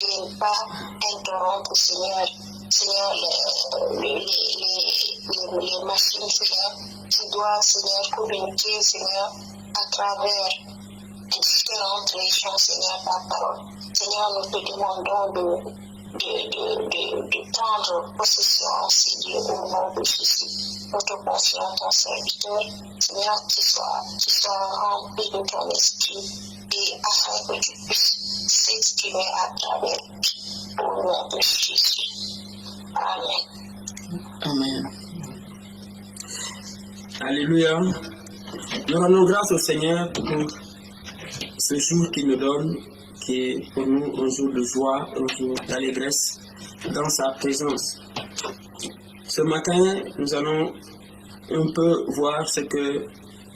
et ne pas interrompre, Seigneur, les machines, Seigneur, qui doivent, Seigneur, communiquer, Seigneur, à travers différentes régions, Seigneur, par parole. Seigneur, nous te demandons de prendre possession aussi du nom de Jésus. Nous te confions ton serviteur, Seigneur, qui soit rempli de ton esprit et afin que tu puisses s'exprimer à travers lui au nom de Jésus. Amen. Amen. Alléluia. Nous rendons grâce au Seigneur pour ce jour qu'il nous donne, qui est pour nous un jour de joie, un jour d'allégresse dans sa présence. Ce matin, nous allons un peu voir ce que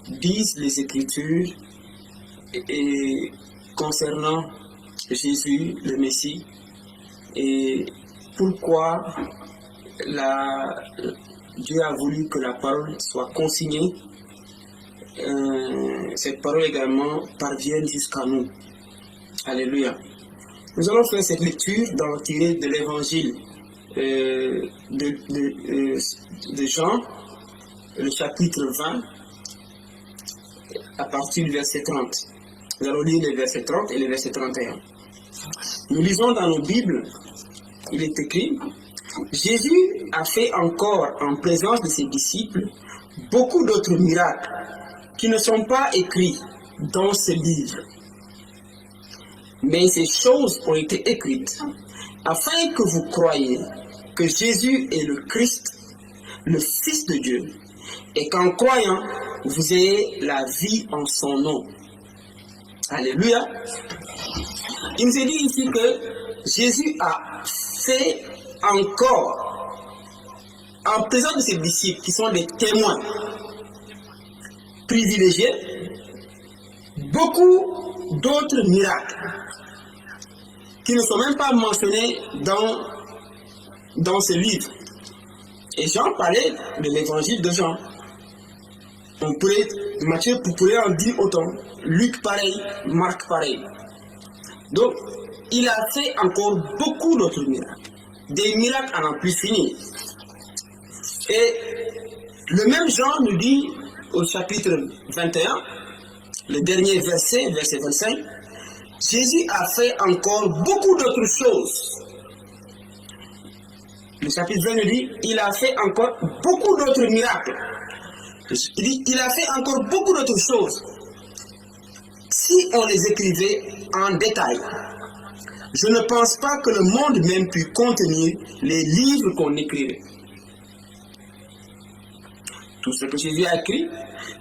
disent les Écritures et concernant Jésus, le Messie, et pourquoi Dieu a voulu que la parole soit consignée. Cette parole également parvienne jusqu'à nous. Alléluia. Nous allons faire cette lecture tirée de l'évangile de Jean, le chapitre 20, à partir du verset 30. Nous allons lire les versets 30 et les versets 31. Nous lisons dans nos Bibles, il est écrit: Jésus a fait encore en présence de ses disciples beaucoup d'autres miracles qui ne sont pas écrits dans ce livre. Mais ces choses ont été écrites afin que vous croyiez que Jésus est le Christ, le Fils de Dieu, et qu'en croyant, vous ayez la vie en son nom. Alléluia. Il nous est dit ici que Jésus a fait encore, en présence de ses disciples, qui sont des témoins privilégiés, beaucoup d'autres miracles qui ne sont même pas mentionnés dans ce livre. Et Jean parlait de l'évangile de Jean. Matthieu pourrait en dire autant, Luc pareil, Marc pareil. Donc, il a fait encore beaucoup d'autres miracles. Des miracles à n'en plus finir. Et le même Jean nous dit au chapitre 21, le dernier verset, verset 25, Jésus a fait encore beaucoup d'autres choses. Le chapitre 20 nous dit, il a fait encore beaucoup d'autres miracles. Il dit, il a fait encore beaucoup d'autres choses. Si on les écrivait en détail, je ne pense pas que le monde même puisse contenir les livres qu'on écrivait. Tout ce que Jésus a écrit,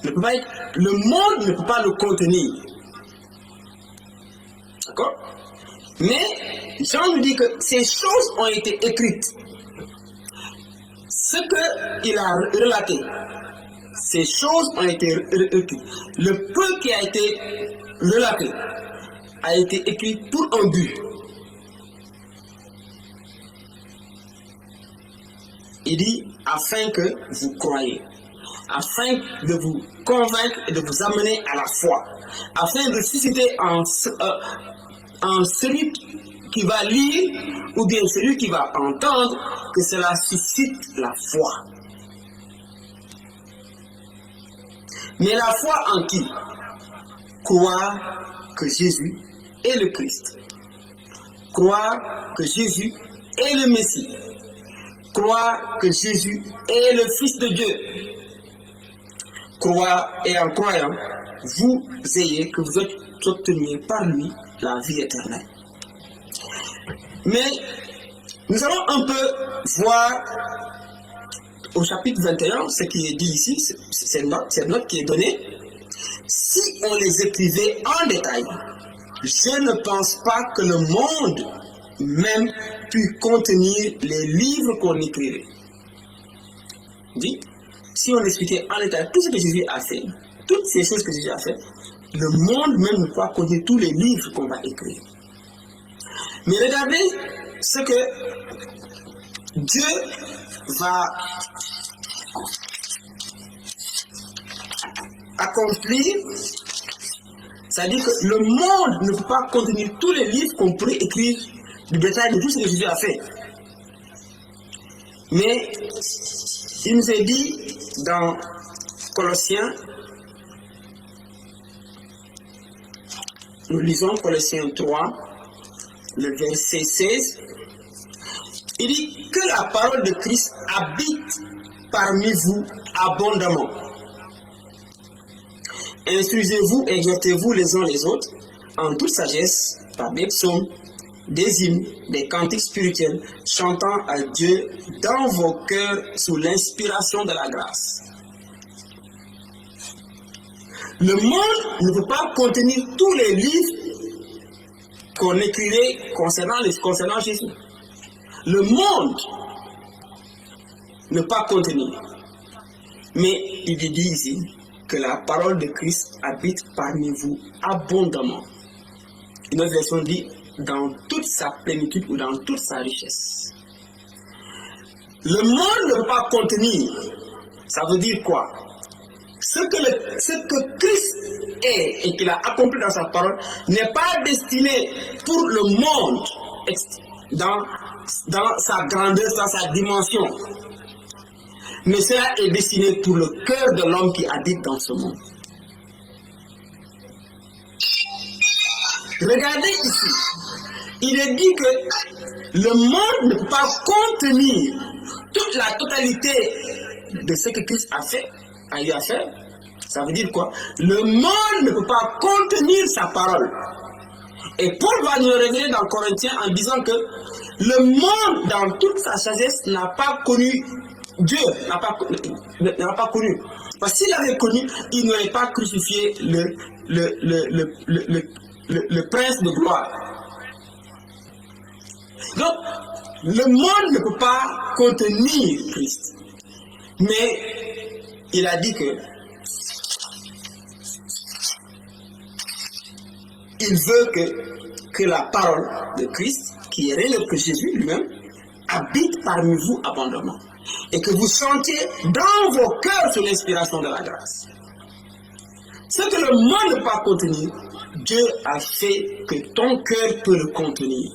le monde ne peut pas le contenir. D'accord? Mais Jean nous dit que ces choses ont été écrites. Ce qu'il a relaté, ces choses ont été écrites. Le peu qui a été relaté a été écrit pour un but. Il dit, afin que vous croyez, afin de vous convaincre et de vous amener à la foi, afin de susciter en celui qui va lire ou bien celui qui va entendre que cela suscite la foi. Mais la foi en qui? Croire que Jésus est le Christ. Croire que Jésus est le Messie. Croire que Jésus est le Fils de Dieu. Croire et en croyant, vous obteniez par lui la vie éternelle. Mais nous allons un peu voir au chapitre 21 ce qui est dit ici, cette note qui est donnée. Si on les écrivait en détail, je ne pense pas que le monde même puisse contenir les livres qu'on écrivait. Dit, si on expliquait en détail tout ce que Jésus a fait, toutes ces choses que Jésus a fait, le monde même ne peut pas contenir tous les livres qu'on va écrire. Mais regardez ce que Dieu va accomplir. C'est-à-dire que le monde ne peut pas contenir tous les livres qu'on pourrait écrire du détail de tout ce que Jésus a fait. Mais il nous est dit dans Colossiens, nous lisons Colossiens 3, le verset 16, il dit que la parole de Christ habite parmi vous abondamment. Instruisez-vous, exhortez-vous les uns les autres en toute sagesse par des psaumes, des hymnes, des cantiques spirituels, chantant à Dieu dans vos cœurs sous l'inspiration de la grâce. Le monde ne peut pas contenir tous les livres qu'on écrirait concernant Jésus. Le monde ne peut pas contenir. Mais il dit ici que la parole de Christ habite parmi vous abondamment. Une autre version dit dans toute sa plénitude ou dans toute sa richesse. Le monde ne peut pas contenir. Ça veut dire quoi? Ce que Christ est et qu'il a accompli dans sa parole n'est pas destiné pour le monde dans sa grandeur, dans sa dimension. Mais cela est destiné pour le cœur de l'homme qui habite dans ce monde. Regardez ici. Il est dit que le monde ne peut pas contenir toute la totalité de ce que Christ a eu à faire. Ça veut dire quoi? Le monde ne peut pas contenir sa parole. Et Paul va nous le révéler dans Corinthiens en disant que le monde, dans toute sa sagesse, n'a pas connu Dieu, n'a pas connu. Parce que s'il avait connu, il n'aurait pas crucifié le prince de gloire. Donc, le monde ne peut pas contenir Christ. Mais il a dit que il veut que la parole de Christ, qui est réelle que Jésus lui-même, habite parmi vous abondamment. Et que vous sentiez dans vos cœurs sous l'inspiration de la grâce. Ce que le monde ne peut pas contenir, Dieu a fait que ton cœur peut le contenir.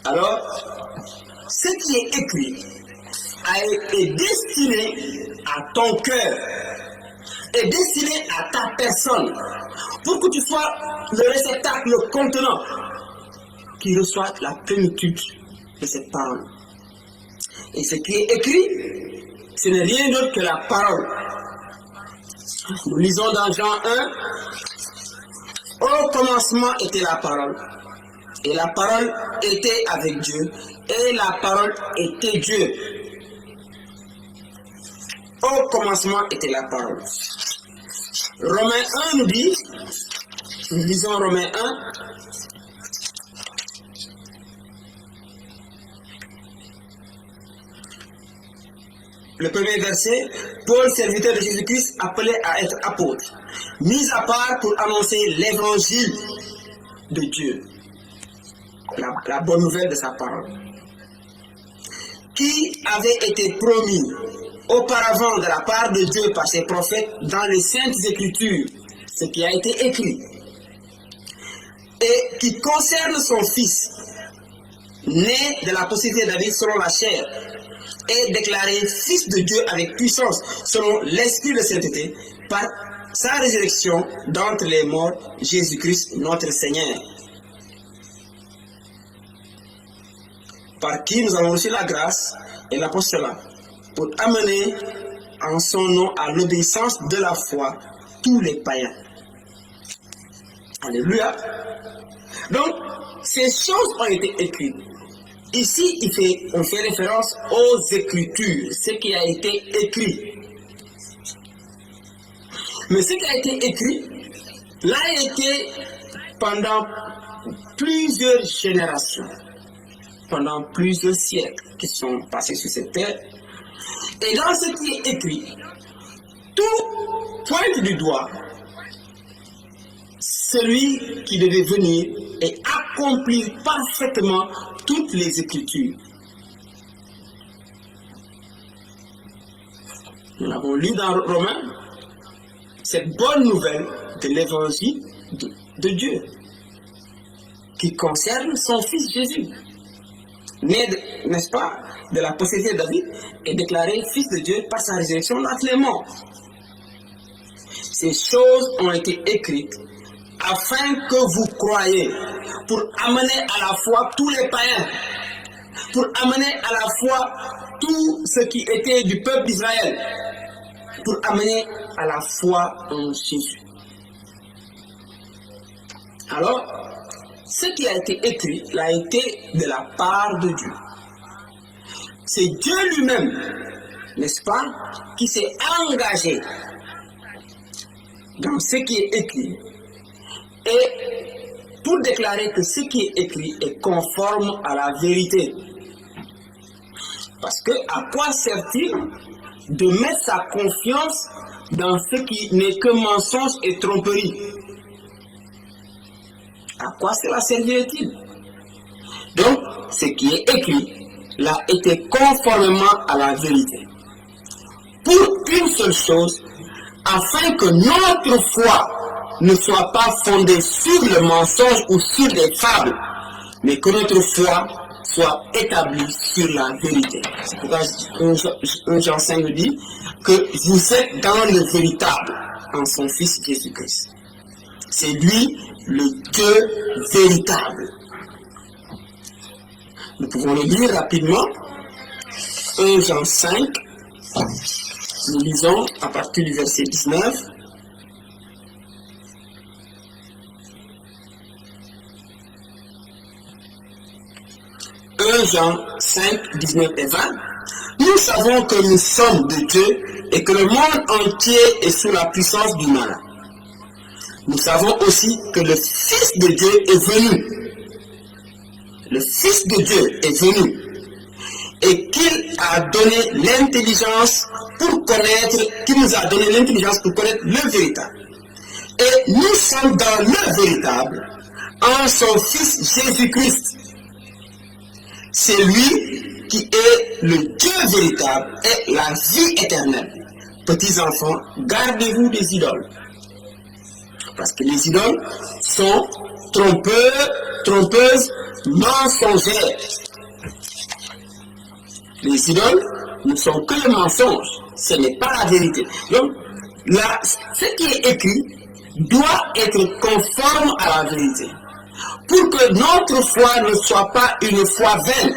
Alors, ce qui est écrit est destiné à ton cœur, est destiné à ta personne, pour que tu sois le réceptacle, le contenant, qui reçoit la plénitude de cette parole. Et ce qui est écrit, ce n'est rien d'autre que la parole. Nous lisons dans Jean 1, au commencement était la parole, et la parole était avec Dieu, et la parole était Dieu. Au commencement était la parole. Romains 1 nous dit, nous lisons Romains 1, le premier verset, Paul, serviteur de Jésus-Christ, appelé à être apôtre, mis à part pour annoncer l'évangile de Dieu, la bonne nouvelle de sa parole, qui avait été promis auparavant de la part de Dieu par ses prophètes dans les saintes écritures, ce qui a été écrit, et qui concerne son fils, né de la postérité de David selon la chair, est déclaré fils de Dieu avec puissance, selon l'esprit de sainteté, par sa résurrection d'entre les morts, Jésus-Christ notre Seigneur, par qui nous avons reçu la grâce et l'apostolat, pour amener en son nom à l'obéissance de la foi tous les païens. Alléluia. Donc, ces choses ont été écrites. Ici, on fait référence aux Écritures, ce qui a été écrit. Mais ce qui a été écrit l'a été pendant plusieurs générations, pendant plusieurs siècles qui sont passés sur cette terre. Et dans ce qui est écrit, tout pointe du doigt celui qui devait venir et accomplir parfaitement toutes les Écritures. Nous l'avons lu dans Romains, cette bonne nouvelle de l'évangile de Dieu, qui concerne son fils Jésus, né, n'est-ce pas, de la postérité de David, et déclaré fils de Dieu par sa résurrection d'entre les morts. Ces choses ont été écrites afin que vous croyiez, pour amener à la foi tous les païens, pour amener à la foi tout ce qui était du peuple d'Israël, pour amener à la foi en Jésus. Alors, ce qui a été écrit l'a été de la part de Dieu. C'est Dieu lui-même, n'est-ce pas, qui s'est engagé dans ce qui est écrit et pour déclarer que ce qui est écrit est conforme à la vérité. Parce que à quoi sert-il de mettre sa confiance dans ce qui n'est que mensonge et tromperie? À quoi cela servirait-il? Donc, ce qui est écrit l'a été conformément à la vérité. Pour une seule chose, afin que notre foi ne soit pas fondée sur le mensonge ou sur des fables, mais que notre foi soit établie sur la vérité. C'est pourquoi 1 Jean 5 nous dit que vous êtes dans le véritable, en son Fils Jésus-Christ. C'est lui le Dieu véritable. Nous pouvons le lire rapidement. 1 Jean 5, nous lisons à partir du verset 19. Jean 5, 19 et 20. Nous savons que nous sommes de Dieu et que le monde entier est sous la puissance du malin. Nous savons aussi que le Fils de Dieu est venu. Le Fils de Dieu est venu et qu'il a donné l'intelligence pour connaître, qu'il nous a donné l'intelligence pour connaître le véritable. Et nous sommes dans le véritable en son Fils Jésus-Christ. C'est lui qui est le Dieu véritable et la vie éternelle. Petits enfants, gardez-vous des idoles. Parce que les idoles sont trompeuses, mensongères. Les idoles ne sont que le mensonge. Ce n'est pas la vérité. Donc, là, ce qui est écrit doit être conforme à la vérité. Pour que notre foi ne soit pas une foi vaine,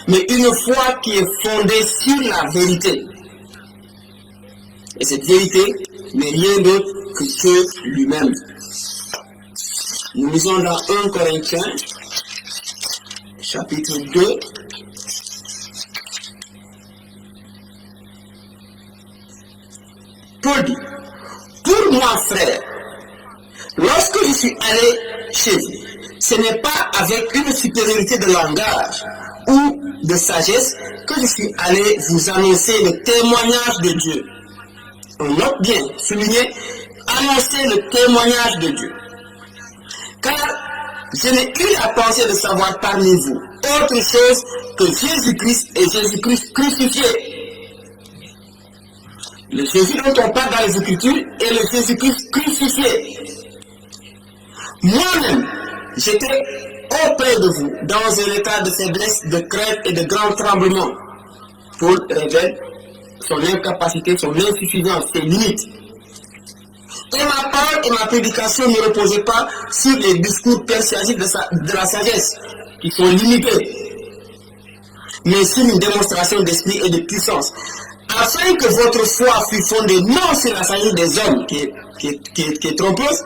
mais une foi qui est fondée sur la vérité. Et cette vérité n'est rien d'autre que Dieu lui-même. Nous lisons dans 1 Corinthiens, chapitre 2, Paul dit, pour moi, frère, lorsque je suis allé chez vous, ce n'est pas avec une supériorité de langage ou de sagesse que je suis allé vous annoncer le témoignage de Dieu. On note bien, souligner, annoncer le témoignage de Dieu. Car je n'ai eu la pensée de savoir parmi vous autre chose que Jésus-Christ et Jésus-Christ crucifié. Le Jésus dont on parle dans les Écritures est le Jésus-Christ crucifié. Moi-même, j'étais auprès de vous dans un état de faiblesse, de crainte et de grand tremblement. Paul révèle son incapacité, son insuffisance, ses limites. Et ma parole et ma prédication ne reposaient pas sur les discours persuasifs de la sagesse, qui sont limités, mais sur une démonstration d'esprit et de puissance, afin que votre foi fût fondée non sur la sagesse des hommes, qui est trompeuse,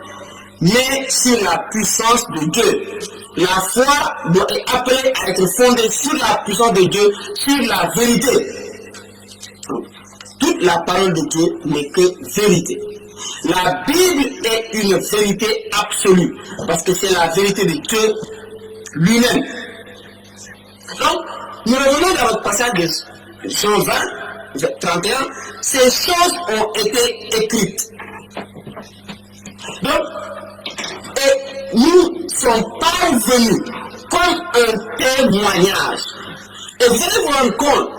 mais sur la puissance de Dieu. La foi doit être appelée à être fondée sur la puissance de Dieu, sur la vérité. Toute la parole de Dieu n'est que vérité. La Bible est une vérité absolue, parce que c'est la vérité de Dieu lui-même. Donc, nous revenons dans notre passage de Jean 20, 31, ces choses ont été écrites. Donc, et nous sommes parvenus comme un témoignage. Et vous allez vous rendre compte,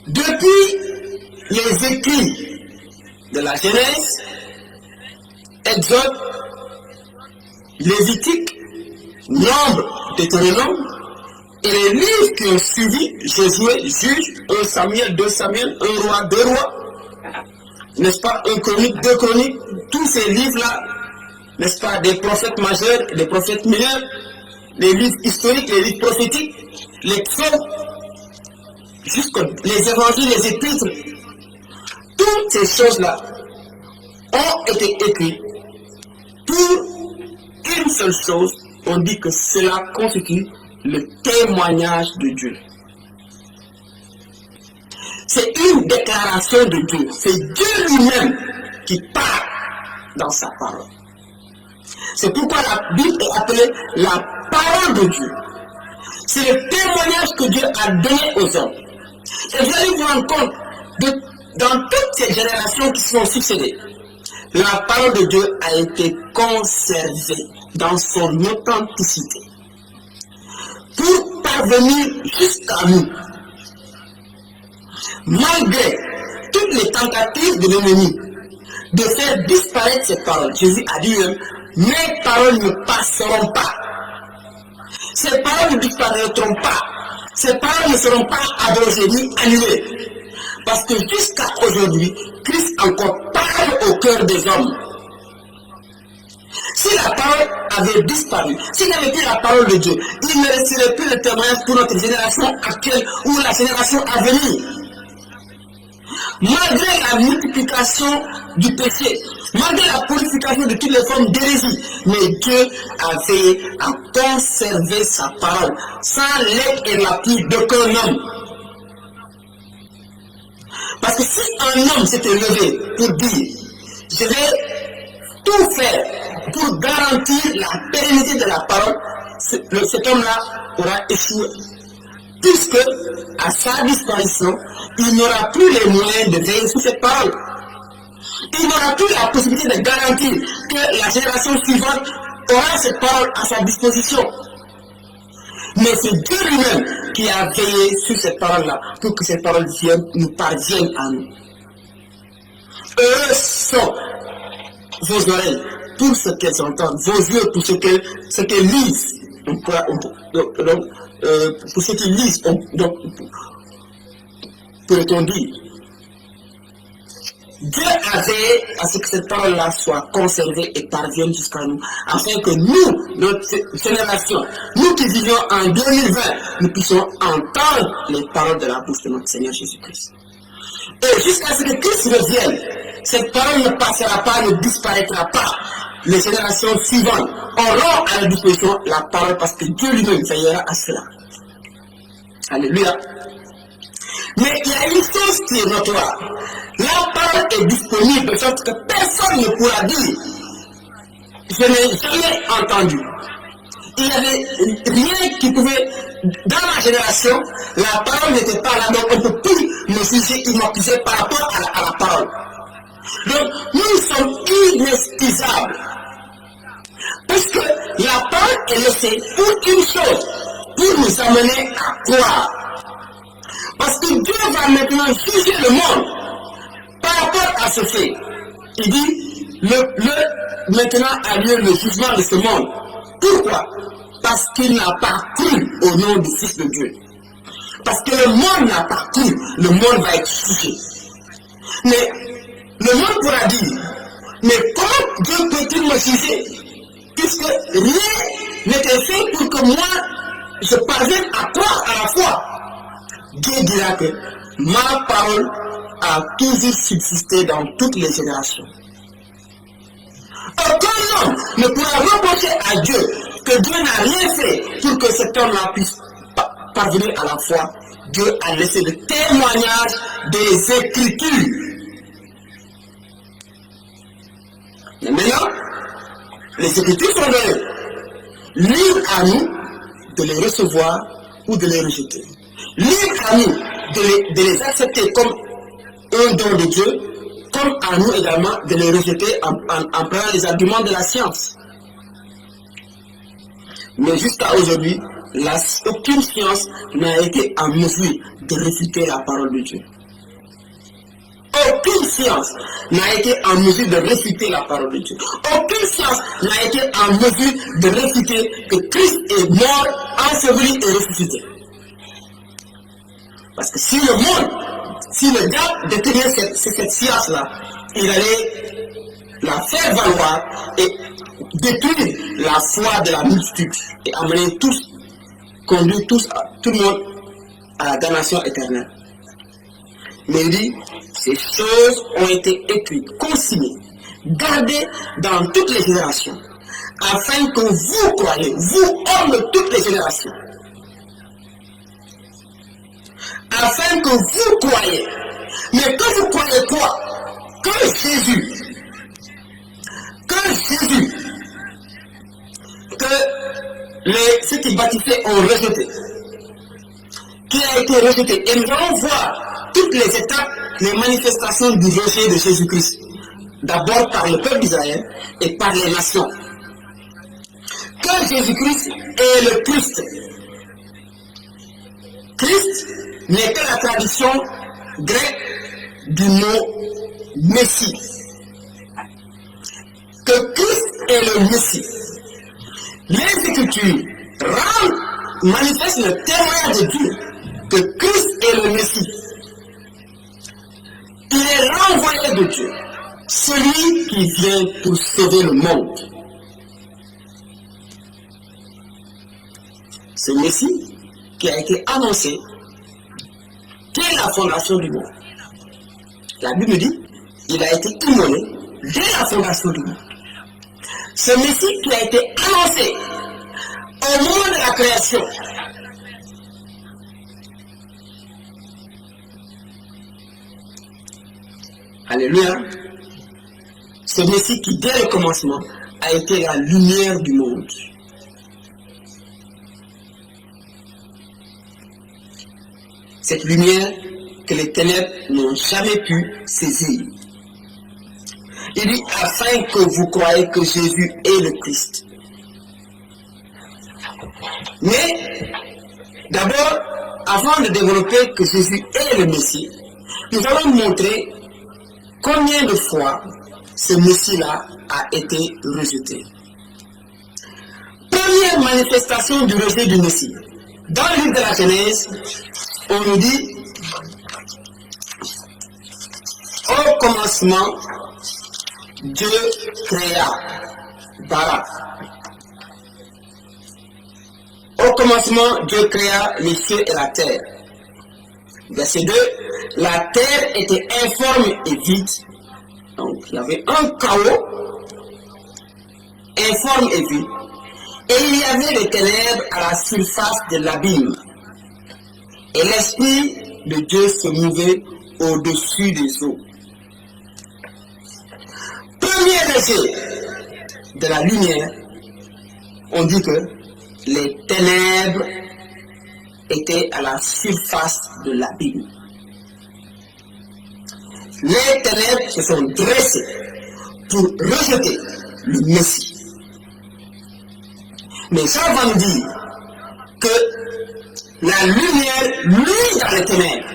depuis les écrits de la Genèse, Exode, Lévitique, Nombre, Deutéronome, et les livres qui ont suivi, Josué, Juge, 1 Samuel, 2 Samuel, 1 Roi, 2 Rois, n'est-ce pas, 1 Chronique, 2 Chroniques, tous ces livres-là, n'est-ce pas, des prophètes majeurs, des prophètes mineurs, les livres historiques, les livres prophétiques, les psaumes, jusqu'aux les évangiles, les épîtres, toutes ces choses-là ont été écrites pour une seule chose. On dit que cela constitue le témoignage de Dieu. C'est une déclaration de Dieu. C'est Dieu lui-même qui parle dans sa parole. C'est pourquoi la Bible est appelée la parole de Dieu. C'est le témoignage que Dieu a donné aux hommes. Et vous allez vous rendre compte, dans toutes ces générations qui se sont succédées, la parole de Dieu a été conservée dans son authenticité pour parvenir jusqu'à nous. Malgré toutes les tentatives de l'ennemi de faire disparaître cette parole, Jésus a dit même, mes paroles ne passeront pas. Ces paroles ne disparaîtront pas. Ces paroles ne seront pas abrogées ni annulées. Parce que jusqu'à aujourd'hui, Christ encore parle au cœur des hommes. Si la parole avait disparu, s'il n'y avait plus la parole de Dieu, il ne resterait plus le témoignage pour notre génération actuelle ou la génération à venir. Malgré la multiplication du péché, malgré la purification de toutes les formes d'hérésie, mais Dieu a veillé à conserver sa parole sans l'aide et l'appui d'aucun homme. Parce que si un homme s'était levé pour dire, je vais tout faire pour garantir la pérennité de la parole, cet homme-là aura échoué. Puisque, à sa disparition, il n'aura plus les moyens de veiller sur cette parole. Il n'aura plus la possibilité de garantir que la génération suivante aura cette parole à sa disposition. Mais c'est Dieu lui-même qui a veillé sur cette parole-là pour que cette parole nous parvienne à nous. Eux sont vos oreilles pour ce qu'elles entendent, vos yeux pour ce qu'elles lisent. Pour ceux qui lisent, donc, peut-on dire, Dieu a veillé à ce que cette parole-là soit conservée et parvienne jusqu'à nous, afin que nous, notre génération, nous qui vivons en 2020, nous puissions entendre les paroles de la bouche de notre Seigneur Jésus-Christ. Et jusqu'à ce que Christ revienne, cette parole ne passera pas, ne disparaîtra pas. Les générations suivantes auront à leur disposition la parole parce que Dieu lui-même veillera à cela. Alléluia. Mais il y a une chose qui est notoire. La parole est disponible de sorte que personne ne pourra dire je n'ai jamais entendu. Il n'y avait rien qui pouvait, dans ma génération, la parole n'était pas là, donc on ne peut plus me juger ou m'accuser par rapport à la parole. Donc nous sommes inexcusables. Parce que la parole est laissée pour une chose, pour nous amener à croire. Parce que Dieu va maintenant juger le monde par rapport à ce fait. Il dit, maintenant a lieu le jugement de ce monde. Pourquoi? Parce qu'il n'a pas cru au nom du Fils de Dieu. Parce que le monde n'a pas cru, le monde va être jugé. Mais le monde pourra dire, mais comment Dieu peut-il me juger? Puisque rien n'était fait pour que moi, je parvienne à croire à la foi. Dieu dira que ma parole a toujours subsisté dans toutes les générations. Aucun homme ne pourra reprocher à Dieu que Dieu n'a rien fait pour que cet homme-là puisse parvenir à la foi. Dieu a laissé le témoignage des Écritures. Et maintenant, les Écritures sont données. Libre à nous de les recevoir ou de les rejeter. Libre à nous de les accepter comme un don de Dieu, comme à nous également de les rejeter en prenant les arguments de la science. Mais jusqu'à aujourd'hui, aucune science n'a été en mesure de réfuter la parole de Dieu. Aucune science n'a été en mesure de réfuter la parole de Dieu. Aucune science n'a été en mesure de réfuter que Christ est mort, enseveli et ressuscité. Parce que si le monde, si le diable détenait cette science-là, il allait la faire valoir et détruire la foi de la multitude et amener tous, conduire tout le monde à la damnation éternelle. Mais il dit, ces choses ont été écrites, consignées, gardées dans toutes les générations, afin que vous croyez, vous, hommes de toutes les générations, afin que vous croyez. Mais que vous croyez quoi? Que Jésus, ceux qui baptisaient ont rejeté, qui a été rejeté. Et nous allons voir toutes les étapes, les manifestations du rejet de Jésus-Christ. D'abord par le peuple d'Israël et par les nations. Que Jésus-Christ est le Christ. Christ n'est que la tradition grecque du mot Messie. Que Christ est le Messie. Les Écritures manifestent le témoignage de Dieu que Christ est le Messie. Il est l'envoyé de Dieu, celui qui vient pour sauver le monde. Ce Messie qui a été annoncé dès la fondation du monde. La Bible dit, il a été immolé dès la fondation du monde. Ce Messie qui a été annoncé au moment de la création. Alléluia. Ce Messie qui, dès le commencement, a été la lumière du monde. Cette lumière que les ténèbres n'ont jamais pu saisir. Il dit, afin que vous croyez que Jésus est le Christ. Mais, d'abord, avant de développer que Jésus est le Messie, nous allons montrer combien de fois ce Messie-là a été rejeté. Première manifestation du rejet du Messie. Dans le livre de la Genèse, on nous dit, au commencement, Dieu créa Bara. Au commencement, Dieu créa les cieux et la terre. Verset 2, la terre était informe et vide. Donc, il y avait un chaos, informe et vide. Et il y avait des ténèbres à la surface de l'abîme. Et l'Esprit de Dieu se mouvait au-dessus des eaux. Premier rejet de la lumière, on dit que les ténèbres étaient à la surface de l'abîme. Les ténèbres se sont dressées pour rejeter le Messie. Mais ça va nous dire que la lumière luit dans les ténèbres.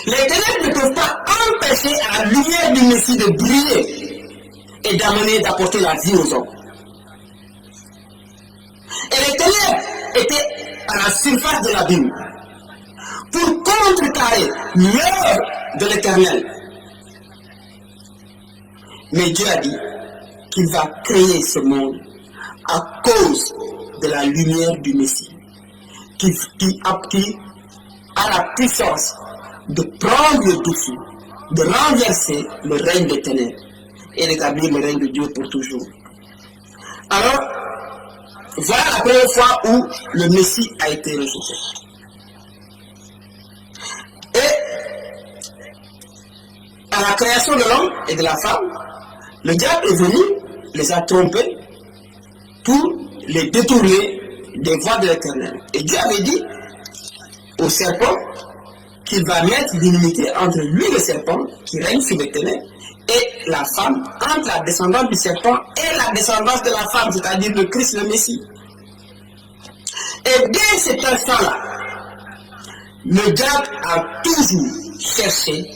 Les ténèbres ne peuvent pas empêcher à la lumière du Messie de briller et d'apporter la vie aux hommes. Et les ténèbres étaient à la surface de l'abîme pour contrecarrer l'œuvre de l'Éternel. Mais Dieu a dit qu'il va créer ce monde à cause de la lumière du Messie, qui a la puissance de prendre le dessus, de renverser le règne des ténèbres et d'établir le règne de Dieu pour toujours. Alors, voilà la première fois où le Messie a été rejeté. Et à la création de l'homme et de la femme, le diable est venu, les a trompés pour les détourner des voies de l'Éternel. Et Dieu avait dit au serpent qu'il va mettre l'unité entre lui, le serpent, qui règne sur les ténèbres, et la femme, entre la descendance du serpent et la descendance de la femme, c'est-à-dire le Christ, le Messie. Et dès cet instant-là, le diable a toujours cherché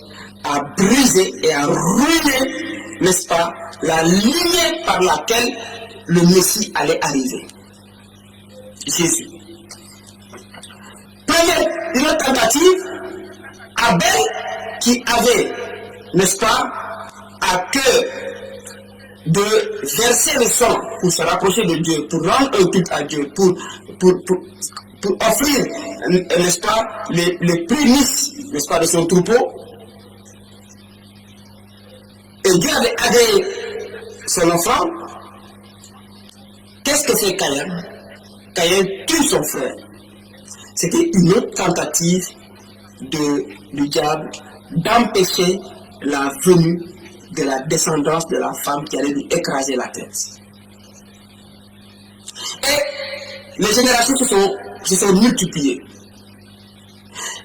à briser et à ruiner, n'est-ce pas, la lignée par laquelle le Messie allait arriver. Jésus. Première, une autre tentative, Abel qui avait, n'est-ce pas, à cœur de verser le sang pour se rapprocher de Dieu, pour rendre un culte à Dieu, pour offrir, n'est-ce pas, les prémices, n'est-ce pas, de son troupeau. Et Dieu avait agréé son enfant. Qu'est-ce que fait Caïn? Caïn tue son frère. C'était une autre tentative du diable d'empêcher la venue de la descendance de la femme qui allait lui écraser la tête. Et les générations se sont multipliées.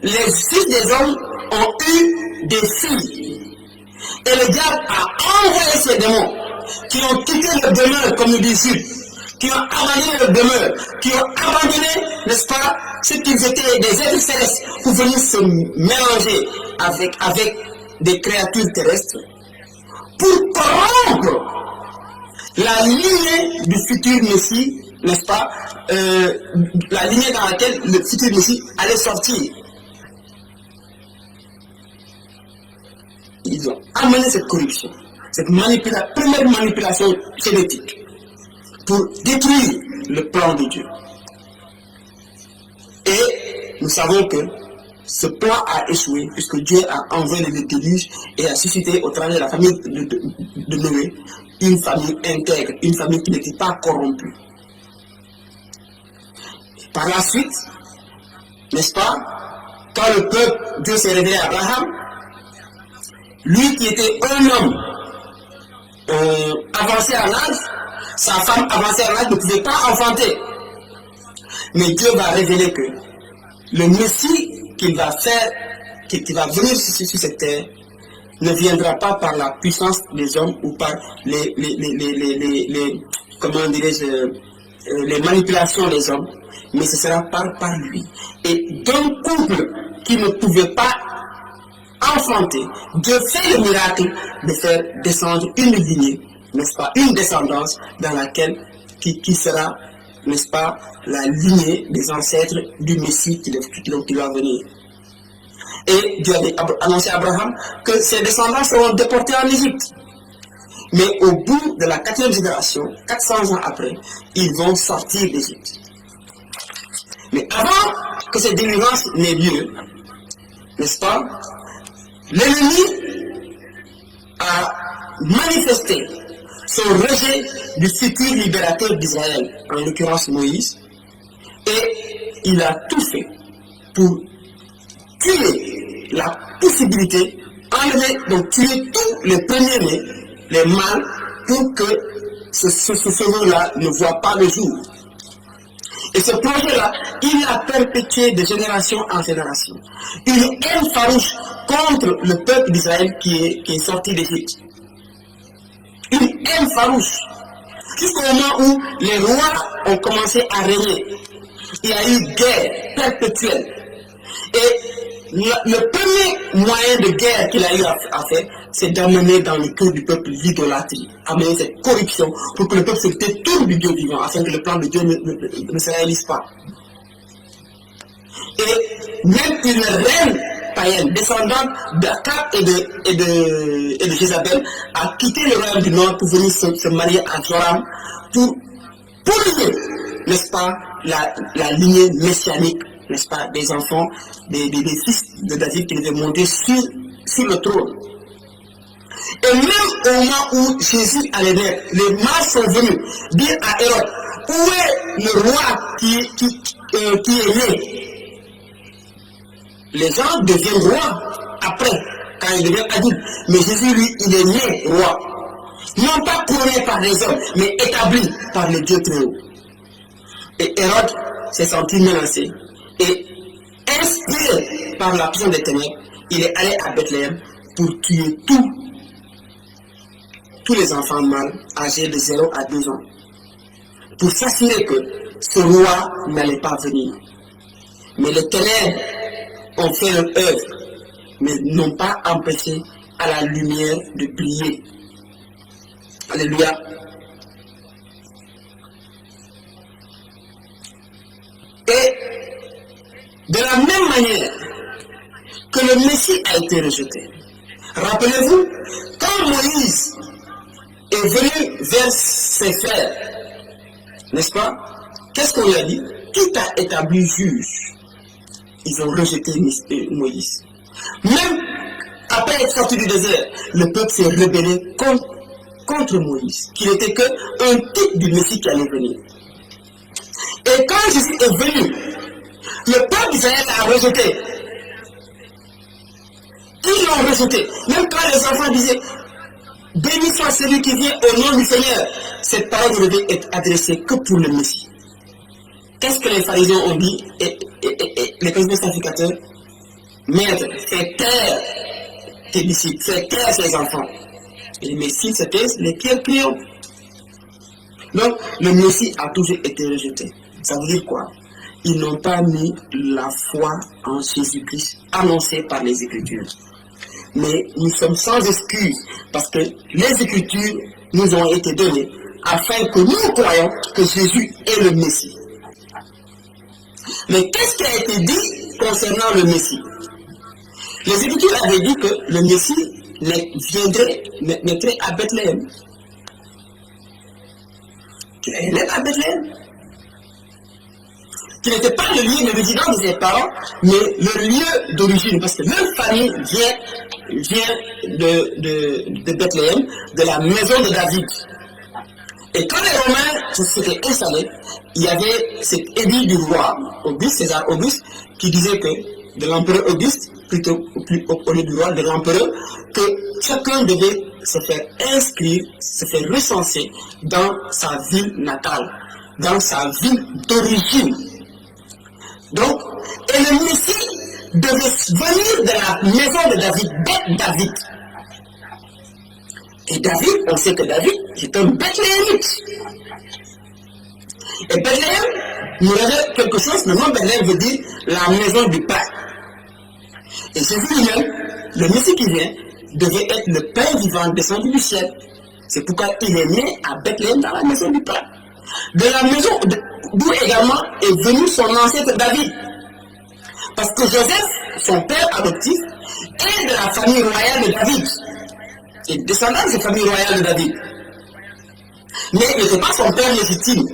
Les fils des hommes ont eu des filles. Et le diable a envoyé ces démons qui ont quitté le demeure, comme nous disons, qui ont abandonné le demeure, qui ont abandonné, n'est-ce pas, ce qu'ils étaient des êtres célestes pour venir se mélanger avec des créatures terrestres, pour corrompre la lignée du futur Messie, n'est-ce pas, la lignée dans laquelle le futur Messie allait sortir. Ils ont amené cette corruption, cette première manipulation génétique pour détruire le plan de Dieu. Et nous savons que ce plan a échoué puisque Dieu a envoyé le déluge et a suscité au travers de la famille de Noé une famille intègre, une famille qui n'était pas corrompue. Par la suite, n'est-ce pas, quand le peuple, Dieu s'est révélé à Abraham, lui qui était un homme avancé en âge, sa femme avancée en âge ne pouvait pas enfanter. Mais Dieu va révéler que le Messie qu'il va faire, qui va venir sur cette terre, ne viendra pas par la puissance des hommes ou par comment dirais-je, les manipulations des hommes, mais ce sera par lui. Et d'un couple qui ne pouvait pas enfanter, Dieu fait le miracle de faire descendre une lignée, n'est-ce pas, une descendance dans laquelle qui sera, n'est-ce pas, la lignée des ancêtres du Messie qui va venir. Et Dieu avait annoncé à Abraham que ses descendants seront déportés en Égypte. Mais au bout de la 4e génération, 400 ans après, ils vont sortir d'Égypte. Mais avant que cette délivrance n'ait lieu, n'est-ce pas, l'ennemi a manifesté son rejet du futur libérateur d'Israël, en l'occurrence Moïse, et il a tout fait pour tuer la possibilité, enlever, donc tuer tous les premiers-nés, les mâles, pour que ce feu-là ne voit pas le jour. Et ce projet-là, il a perpétué de génération en génération une haine farouche contre le peuple d'Israël qui est sorti d'Égypte. Une haine farouche. Jusqu'au moment où les rois ont commencé à régner. Il y a eu guerre perpétuelle. Et le premier moyen de guerre qu'il a eu à faire, c'est d'amener dans le cœur du peuple l'idolâtrie, amener cette corruption pour que le peuple se détourne du Dieu vivant, afin que le plan de Dieu ne se réalise pas. Et même une reine païenne, descendante d'Akab et de Jézabel, a quitté le royaume du Nord pour venir se marier à Joram, pour polluer, n'est-ce pas, la lignée messianique, n'est-ce pas, des enfants, des fils de David qui devaient monter sur le trône. Et même au moment où Jésus allait naître, les mages sont venus dire à Hérode, où est le roi qui est né? Les gens deviennent rois après, quand ils deviennent adultes. Mais Jésus, lui, il est né roi. Non pas couronné par les hommes, mais établi par le Dieu très haut. Et Hérode s'est senti menacé. Et inspiré par la puissance des ténèbres, il est allé à Bethléem pour tuer tous les enfants mâles âgés de 0 à 2 ans. Pour s'assurer que ce roi n'allait pas venir. Mais les ténèbres ont fait leur œuvre. mais n'ont pas empêché à la lumière de briller. Alléluia. Et de la même manière que le Messie a été rejeté, rappelez-vous, quand Moïse est venu vers ses frères, n'est-ce pas? Qu'est-ce qu'on lui a dit? Qui t'a établi juge? Ils ont rejeté Moïse. Même après être sorti du désert, le peuple s'est rebellé contre Moïse, qui n'était qu'un type du Messie qui allait venir. Et quand Jésus est venu, le peuple d'Israël l'a rejeté. Ils l'ont rejeté. Même quand les enfants disaient « Béni soit celui qui vient au nom du Seigneur », cette parole ne devait être adressée que pour le Messie. Qu'est-ce que les pharisiens ont dit et les présidents sacrificateurs? Maître, fais taire tes disciples, fais taire ses enfants. Et mais s'ils se taisent, les pierres crient. Donc, le Messie a toujours été rejeté. Ça veut dire quoi? Ils n'ont pas mis la foi en Jésus-Christ annoncée par les Écritures. Mais nous sommes sans excuse parce que les Écritures nous ont été données afin que nous croyions que Jésus est le Messie. Mais qu'est-ce qui a été dit concernant le Messie? Les Écritures avaient dit que le Messie naîtrait à Bethléem. Qu'il allait à Bethléem. Qui n'était pas le lieu de résidence de ses parents, mais le lieu d'origine, parce que leur famille vient de Bethléem, de la maison de David. Et quand les Romains s'étaient installés, il y avait cet édit du roi Auguste, César Auguste, qui disait que, de l'empereur Auguste, plutôt au lieu du roi, de l'empereur, que chacun devait se faire inscrire, se faire recenser dans sa ville natale, dans sa ville d'origine. Donc, et le Messie devait venir de la maison de David, Beth David. Et David, on sait que David, c'est un Bethléemite. Et Bethléem nous révèle quelque chose, le nom Bethléem veut dire la maison du Père. Et Jésus lui-même, le Messie qui vient, devait être le Père vivant descendu du ciel. C'est pourquoi il est né à Bethléem dans la maison du Père. De la maison d'où également est venu son ancêtre David. Parce que Joseph, son père adoptif, est de la famille royale de David. Et descendant de cette famille royale de David. Mais il n'était pas son père légitime.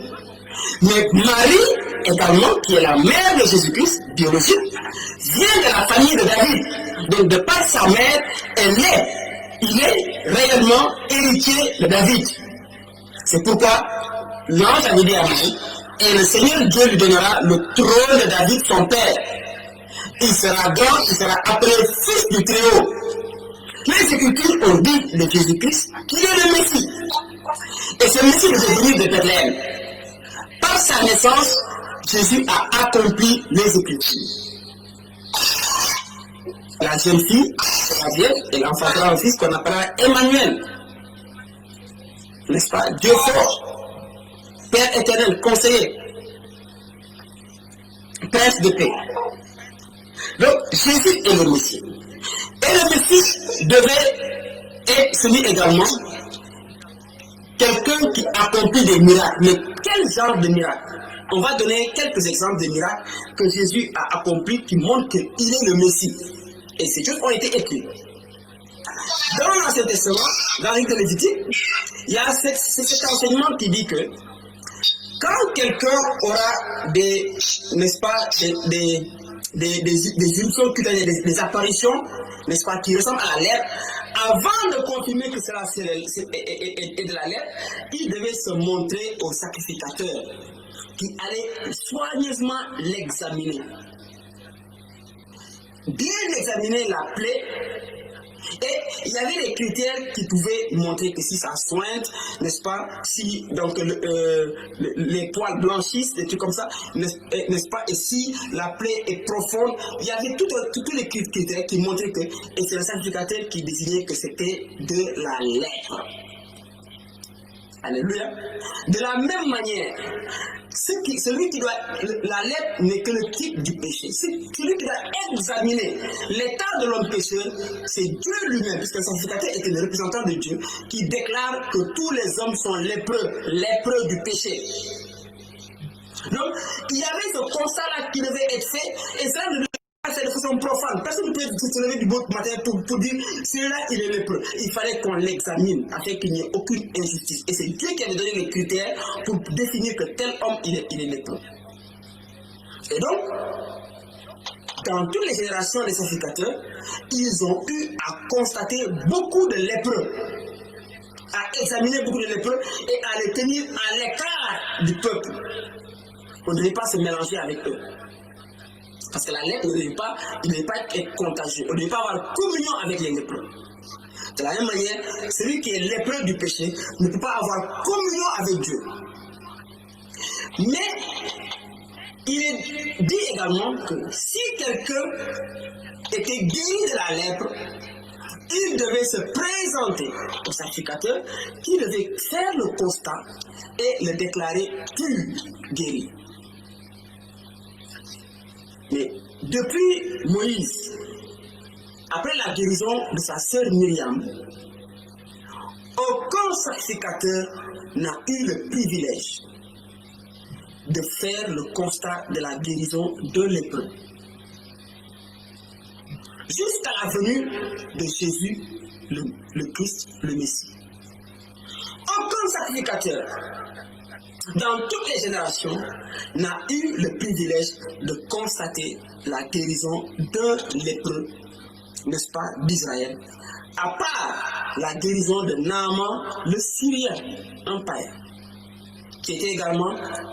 Mais Marie, également, qui est la mère de Jésus-Christ, biologique, vient de la famille de David. Donc de par sa mère, il est réellement héritier de David. C'est pourquoi l'ange avait dit à Marie, et le Seigneur Dieu lui donnera le trône de David, son père. Il sera grand, il sera appelé fils du Très-Haut. Les Écritures ont dit de Jésus-Christ qu'il est le Messie. Et ce Messie devait venir de Bethléem. Par sa naissance, Jésus a accompli les Écritures. La jeune fille, la vierge, elle enfantera un fils qu'on appellera Emmanuel. N'est-ce pas? Dieu fort. Père éternel, conseiller, prince de paix. Donc, Jésus est le Messie. Et le Messie devait être celui également, quelqu'un qui accomplit des miracles. Mais quel genre de miracle? On va donner quelques exemples de miracles que Jésus a accomplis qui montrent qu'il est le Messie. Et ces choses ont été écrites. Dans l'Ancien Testament, dans l'Évêque de Lévitique, il y a cet enseignement qui dit que quand quelqu'un aura n'est-ce pas, des illusions cutanées, des apparitions, n'est-ce pas, qui ressemblent à la lèpre, avant de confirmer que cela est de la lèpre, il devait se montrer au sacrificateur qui allait soigneusement l'examiner. Bien examiner la plaie. Et il y avait des critères qui pouvaient montrer que si ça sointe, n'est-ce pas, si donc les poils blanchissent, des trucs comme ça, n'est-ce pas, et si la plaie est profonde, il y avait tous les critères qui montraient que, et c'est le sacrificateur qui désignait que c'était de la lèpre. Alléluia. De la même manière, celui qui doit, la lèpre n'est que le type du péché. Celui qui doit examiner l'état de l'homme pécheur, c'est Dieu lui-même, puisque le sacrificateur était le représentant de Dieu, qui déclare que tous les hommes sont lépreux du péché. Donc, il y avait ce constat-là qui devait être fait, et ça ne devait pas être de façon profane. Personne ne peut se lever du beau matin pour dire celui-là, il est lépreux. Il fallait qu'on l'examine afin qu'il n'y ait aucune injustice. Et c'est Dieu qui avait donné les critères pour définir que tel homme, il est lépreux. Et donc, dans toutes les générations des sacrificateurs, ils ont eu à constater beaucoup de lépreux, à examiner beaucoup de lépreux et à les tenir à l'écart du peuple. On ne devait pas se mélanger avec eux. Parce que la lèpre ne devait pas être contagieux. On ne devait pas avoir communion avec les lépreux. De la même manière, celui qui est lépreux du péché ne peut pas avoir communion avec Dieu. Mais il est dit également que si quelqu'un était guéri de la lèpre, il devait se présenter au sacrificateur qui devait faire le constat et le déclarer pur, guéri. Mais depuis Moïse, après la guérison de sa sœur Myriam, aucun sacrificateur n'a eu le privilège de faire le constat de la guérison de lépreux. Jusqu'à la venue de Jésus, le Christ, le Messie. Aucun sacrificateur, dans toutes les générations, n'a eu le privilège de constater la guérison d'un lépreux, n'est-ce pas, d'Israël, à part la guérison de Naaman, le Syrien, un païen,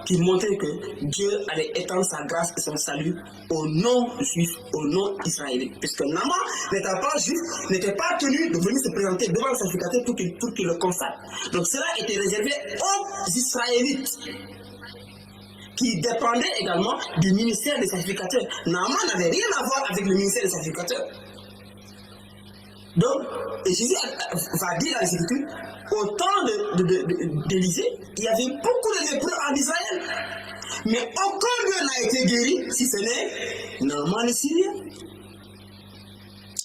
qui montrait que Dieu allait étendre sa grâce et son salut aux non-juifs, aux non-israélites. Puisque Naaman, n'étant pas juif, n'était pas tenu de venir se présenter devant le sacrificateur pour qu'il le constate. Donc cela était réservé aux Israélites, qui dépendaient également du ministère des sacrificateurs. Naaman n'avait rien à voir avec le ministère des sacrificateurs. Donc, et Jésus va dire dans les Écritures, au temps d'Élisée, il y avait beaucoup de lépreux en Israël. Mais aucun d'eux n'a été guéri, si ce n'est Naaman le Syrien.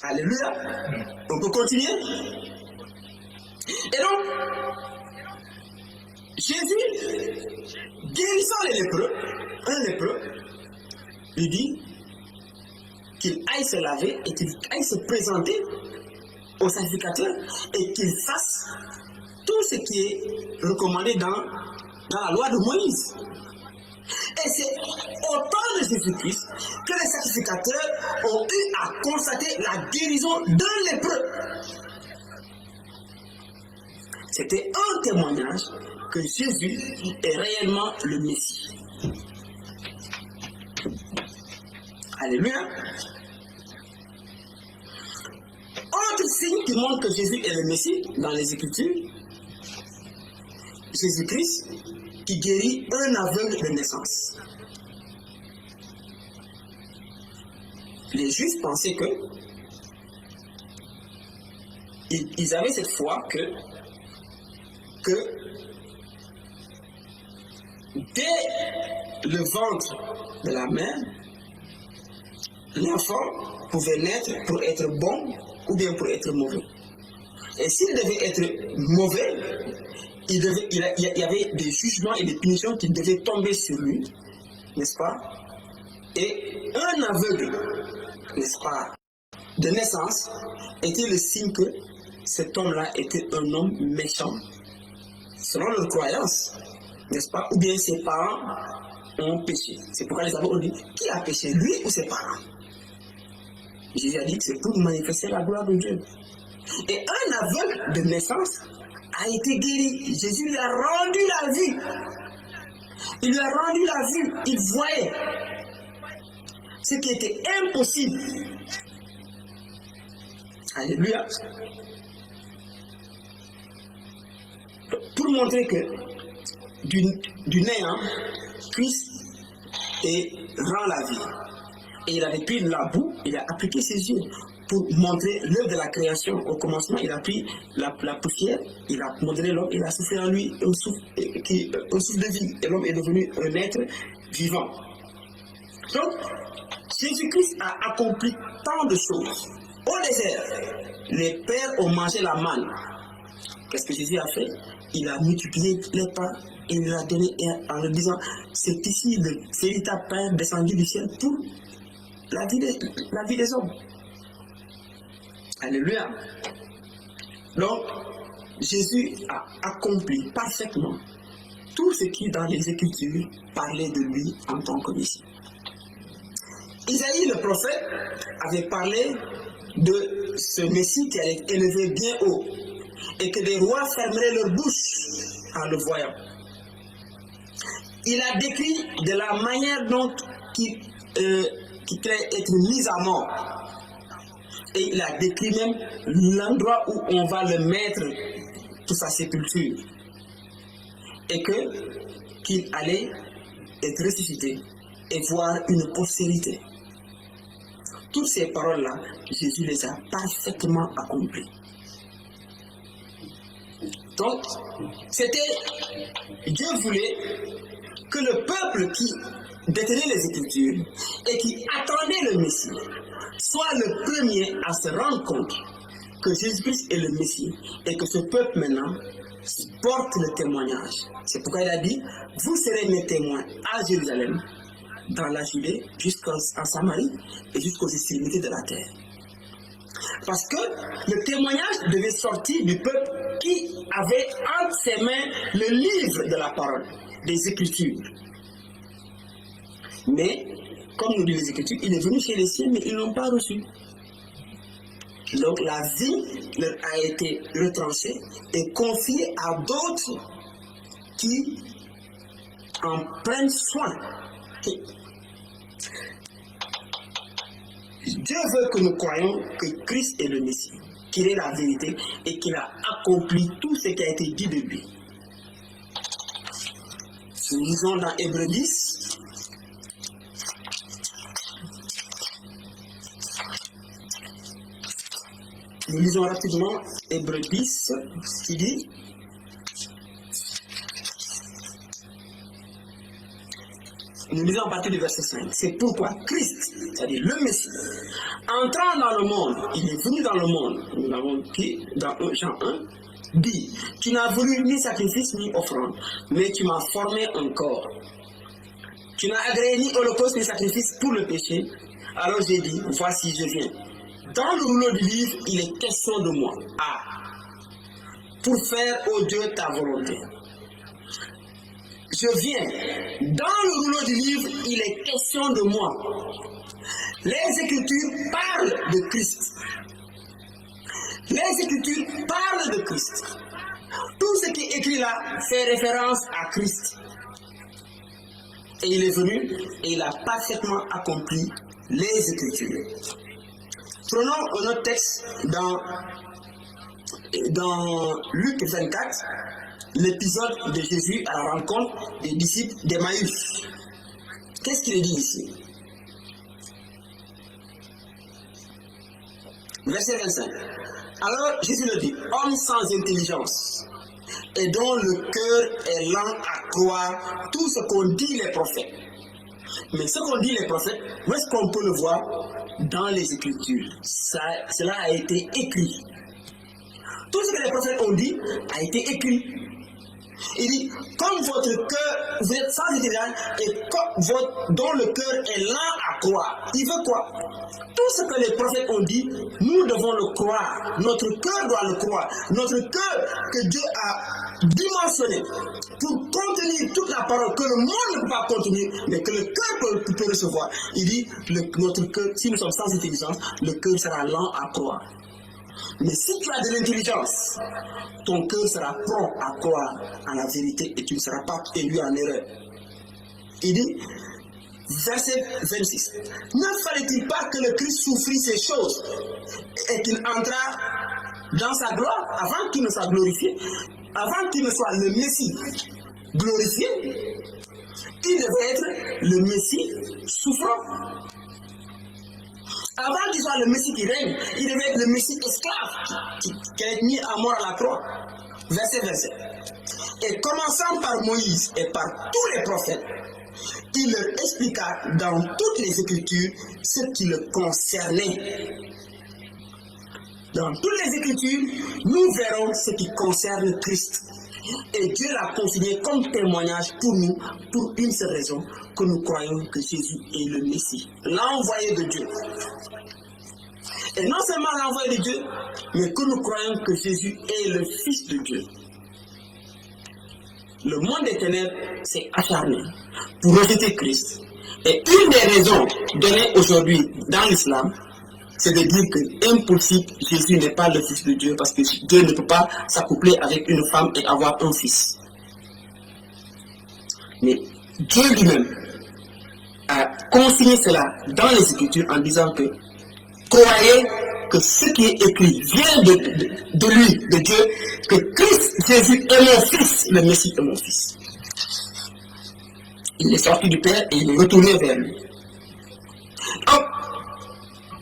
Alléluia. On peut continuer. Et donc, Jésus, guérissant les lépreux, un lépreux, lui dit qu'il aille se laver et qu'il aille se présenter au sacrificateur et qu'il fasse tout ce qui est recommandé dans la loi de Moïse. Et c'est au temps de Jésus-Christ que les sacrificateurs ont eu à constater la guérison d'un lépreux. C'était un témoignage que Jésus est réellement le Messie. Alléluia. Autre signe qui montre que Jésus est le Messie dans les Écritures, Jésus-Christ qui guérit un aveugle de naissance. Les Juifs pensaient que ils avaient cette foi que dès le ventre de la mère, l'enfant pouvait naître pour être bon ou bien pour être mauvais. Et s'il devait être mauvais, il y avait des jugements et des punitions qui devaient tomber sur lui, n'est-ce pas? Et un aveugle, n'est-ce pas, de naissance, était le signe que cet homme-là était un homme méchant, selon leur croyance, n'est-ce pas? Ou bien ses parents ont péché. C'est pourquoi les aveugles ont dit, qui a péché, lui ou ses parents? Jésus a dit que c'est pour manifester la gloire de Dieu. Et un aveugle de naissance a été guéri. Jésus lui a rendu la vue. Il lui a rendu la vue. Il voyait ce qui était impossible. Alléluia. Pour montrer que du néant, Christ rend la vie. Et il avait pris la boue, il a appliqué ses yeux pour montrer l'œuvre de la création. Au commencement, il a pris la poussière, il a modélé l'homme, il a soufflé en lui un souffle de vie. Et l'homme est devenu un être vivant. Donc, Jésus-Christ a accompli tant de choses. Au désert, les pères ont mangé la manne. Qu'est-ce que Jésus a fait? Il a multiplié les pains et il l'a donné en leur disant, c'est ici le véritable pain descendu du ciel pour la vie des hommes. Alléluia. Donc, Jésus a accompli parfaitement tout ce qui, dans les Écritures, parlait de lui en tant que Messie. Isaïe, le prophète, avait parlé de ce Messie qui allait être élevé bien haut et que des rois fermeraient leur bouche en le voyant. Il a décrit de la manière dont qui allait être mis à mort. Et il a décrit même l'endroit où on va le mettre pour sa sépulture. Et qu'il allait être ressuscité et voir une postérité. Toutes ces paroles-là, Jésus les a parfaitement accomplies. Donc, Dieu voulait que le peuple qui détenait les Écritures et qui attendait le Messie soit le premier à se rendre compte que Jésus-Christ est le Messie et que ce peuple maintenant porte le témoignage. C'est pourquoi il a dit, vous serez mes témoins à Jérusalem, dans la Judée, jusqu'en Samarie et jusqu'aux extrémités de la terre. Parce que le témoignage devait sortir du peuple qui avait entre ses mains le livre de la parole, des Écritures. Mais, comme nous dit les Écritures, il est venu chez les siens, mais ils ne l'ont pas reçu. Donc la vie leur a été retranchée et confiée à d'autres qui en prennent soin. Dieu veut que nous croyions que Christ est le Messie, qu'il est la vérité et qu'il a accompli tout ce qui a été dit de lui. Nous lisons dans Hébreux 10. Nous lisons rapidement Hébreux 10 qui dit nous lisons à partir du verset 5. C'est pourquoi Christ, c'est-à-dire le Messie, entrant dans le monde, il est venu dans le monde, nous l'avons dit dans Jean 1, dit, tu n'as voulu ni sacrifice ni offrande, mais tu m'as formé un corps. Tu n'as agréé ni holocauste ni sacrifice pour le péché. Alors j'ai dit, voici je viens. Dans le rouleau du livre, il est question de moi. Pour faire, ô Dieu, ta volonté. Je viens. Dans le rouleau du livre, il est question de moi. Les Écritures parlent de Christ. Les Écritures parlent de Christ. Tout ce qui est écrit là fait référence à Christ. Et il est venu et il a parfaitement accompli les Écritures. Prenons un autre texte dans Luc 24, l'épisode de Jésus à la rencontre des disciples d'Emmaüs. Qu'est-ce qu'il dit ici? Verset 25. Alors Jésus le dit, homme sans intelligence et dont le cœur est lent à croire tout ce qu'ont dit les prophètes. Mais ce qu'ont dit les prophètes, où est-ce qu'on peut le voir? Dans les Écritures. Cela a été écrit. Tout ce que les prophètes ont dit a été écrit. Il dit, comme votre cœur, vous êtes sans intelligence et dont le cœur est lent à croire. Il veut quoi? Tout ce que les prophètes ont dit, nous devons le croire. Notre cœur doit le croire. Notre cœur que Dieu a dimensionné pour contenir toute la parole que le monde ne peut pas contenir, mais que le cœur peut recevoir. Il dit, notre cœur, si nous sommes sans intelligence, le cœur sera lent à croire. Mais si tu as de l'intelligence, ton cœur sera prompt à croire à la vérité et tu ne seras pas élu en erreur. Il dit, verset 26, ne fallait-il pas que le Christ souffrit ces choses et qu'il entrât dans sa gloire avant qu'il ne soit glorifié, avant qu'il ne soit le Messie glorifié? Il devait être le Messie souffrant. Avant qu'il soit le Messie qui règne, il devait être le Messie esclave qui est mis à mort à la croix. Verset. Et commençant par Moïse et par tous les prophètes, il leur expliqua dans toutes les Écritures ce qui le concernait. Dans toutes les Écritures, nous verrons ce qui concerne Christ. Et Dieu l'a consigné comme témoignage pour nous, pour une seule raison, que nous croyons que Jésus est le Messie, l'envoyé de Dieu. Et non seulement l'envoyé de Dieu, mais que nous croyons que Jésus est le Fils de Dieu. Le monde des ténèbres s'est acharné pour rejeter Christ. Et une des raisons données aujourd'hui dans l'islam, c'est de dire que impossible, Jésus n'est pas le Fils de Dieu parce que Dieu ne peut pas s'accoupler avec une femme et avoir un fils. Mais Dieu lui-même a consigné cela dans les Écritures en disant que croyez que ce qui est écrit vient de lui, de Dieu, que Christ Jésus est mon fils, le Messie est mon fils. Il est sorti du Père et il est retourné vers lui. Donc,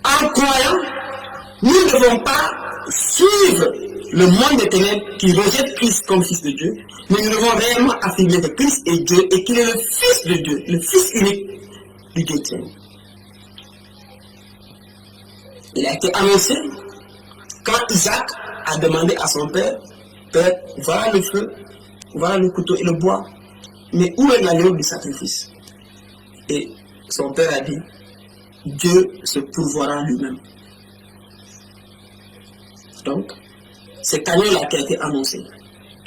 en croyant, nous ne devons pas suivre le monde des ténèbres qui rejette Christ comme Fils de Dieu, mais nous devons réellement affirmer que Christ est Dieu et qu'il est le Fils de Dieu, le Fils unique du Dieu éternel. Il a été annoncé quand Isaac a demandé à son père, Père, voilà le feu, voilà le couteau et le bois, mais où est l'agneau du sacrifice? Et son père a dit, Dieu se pourvoira lui-même. Donc, cet agneau-là qui a été annoncé,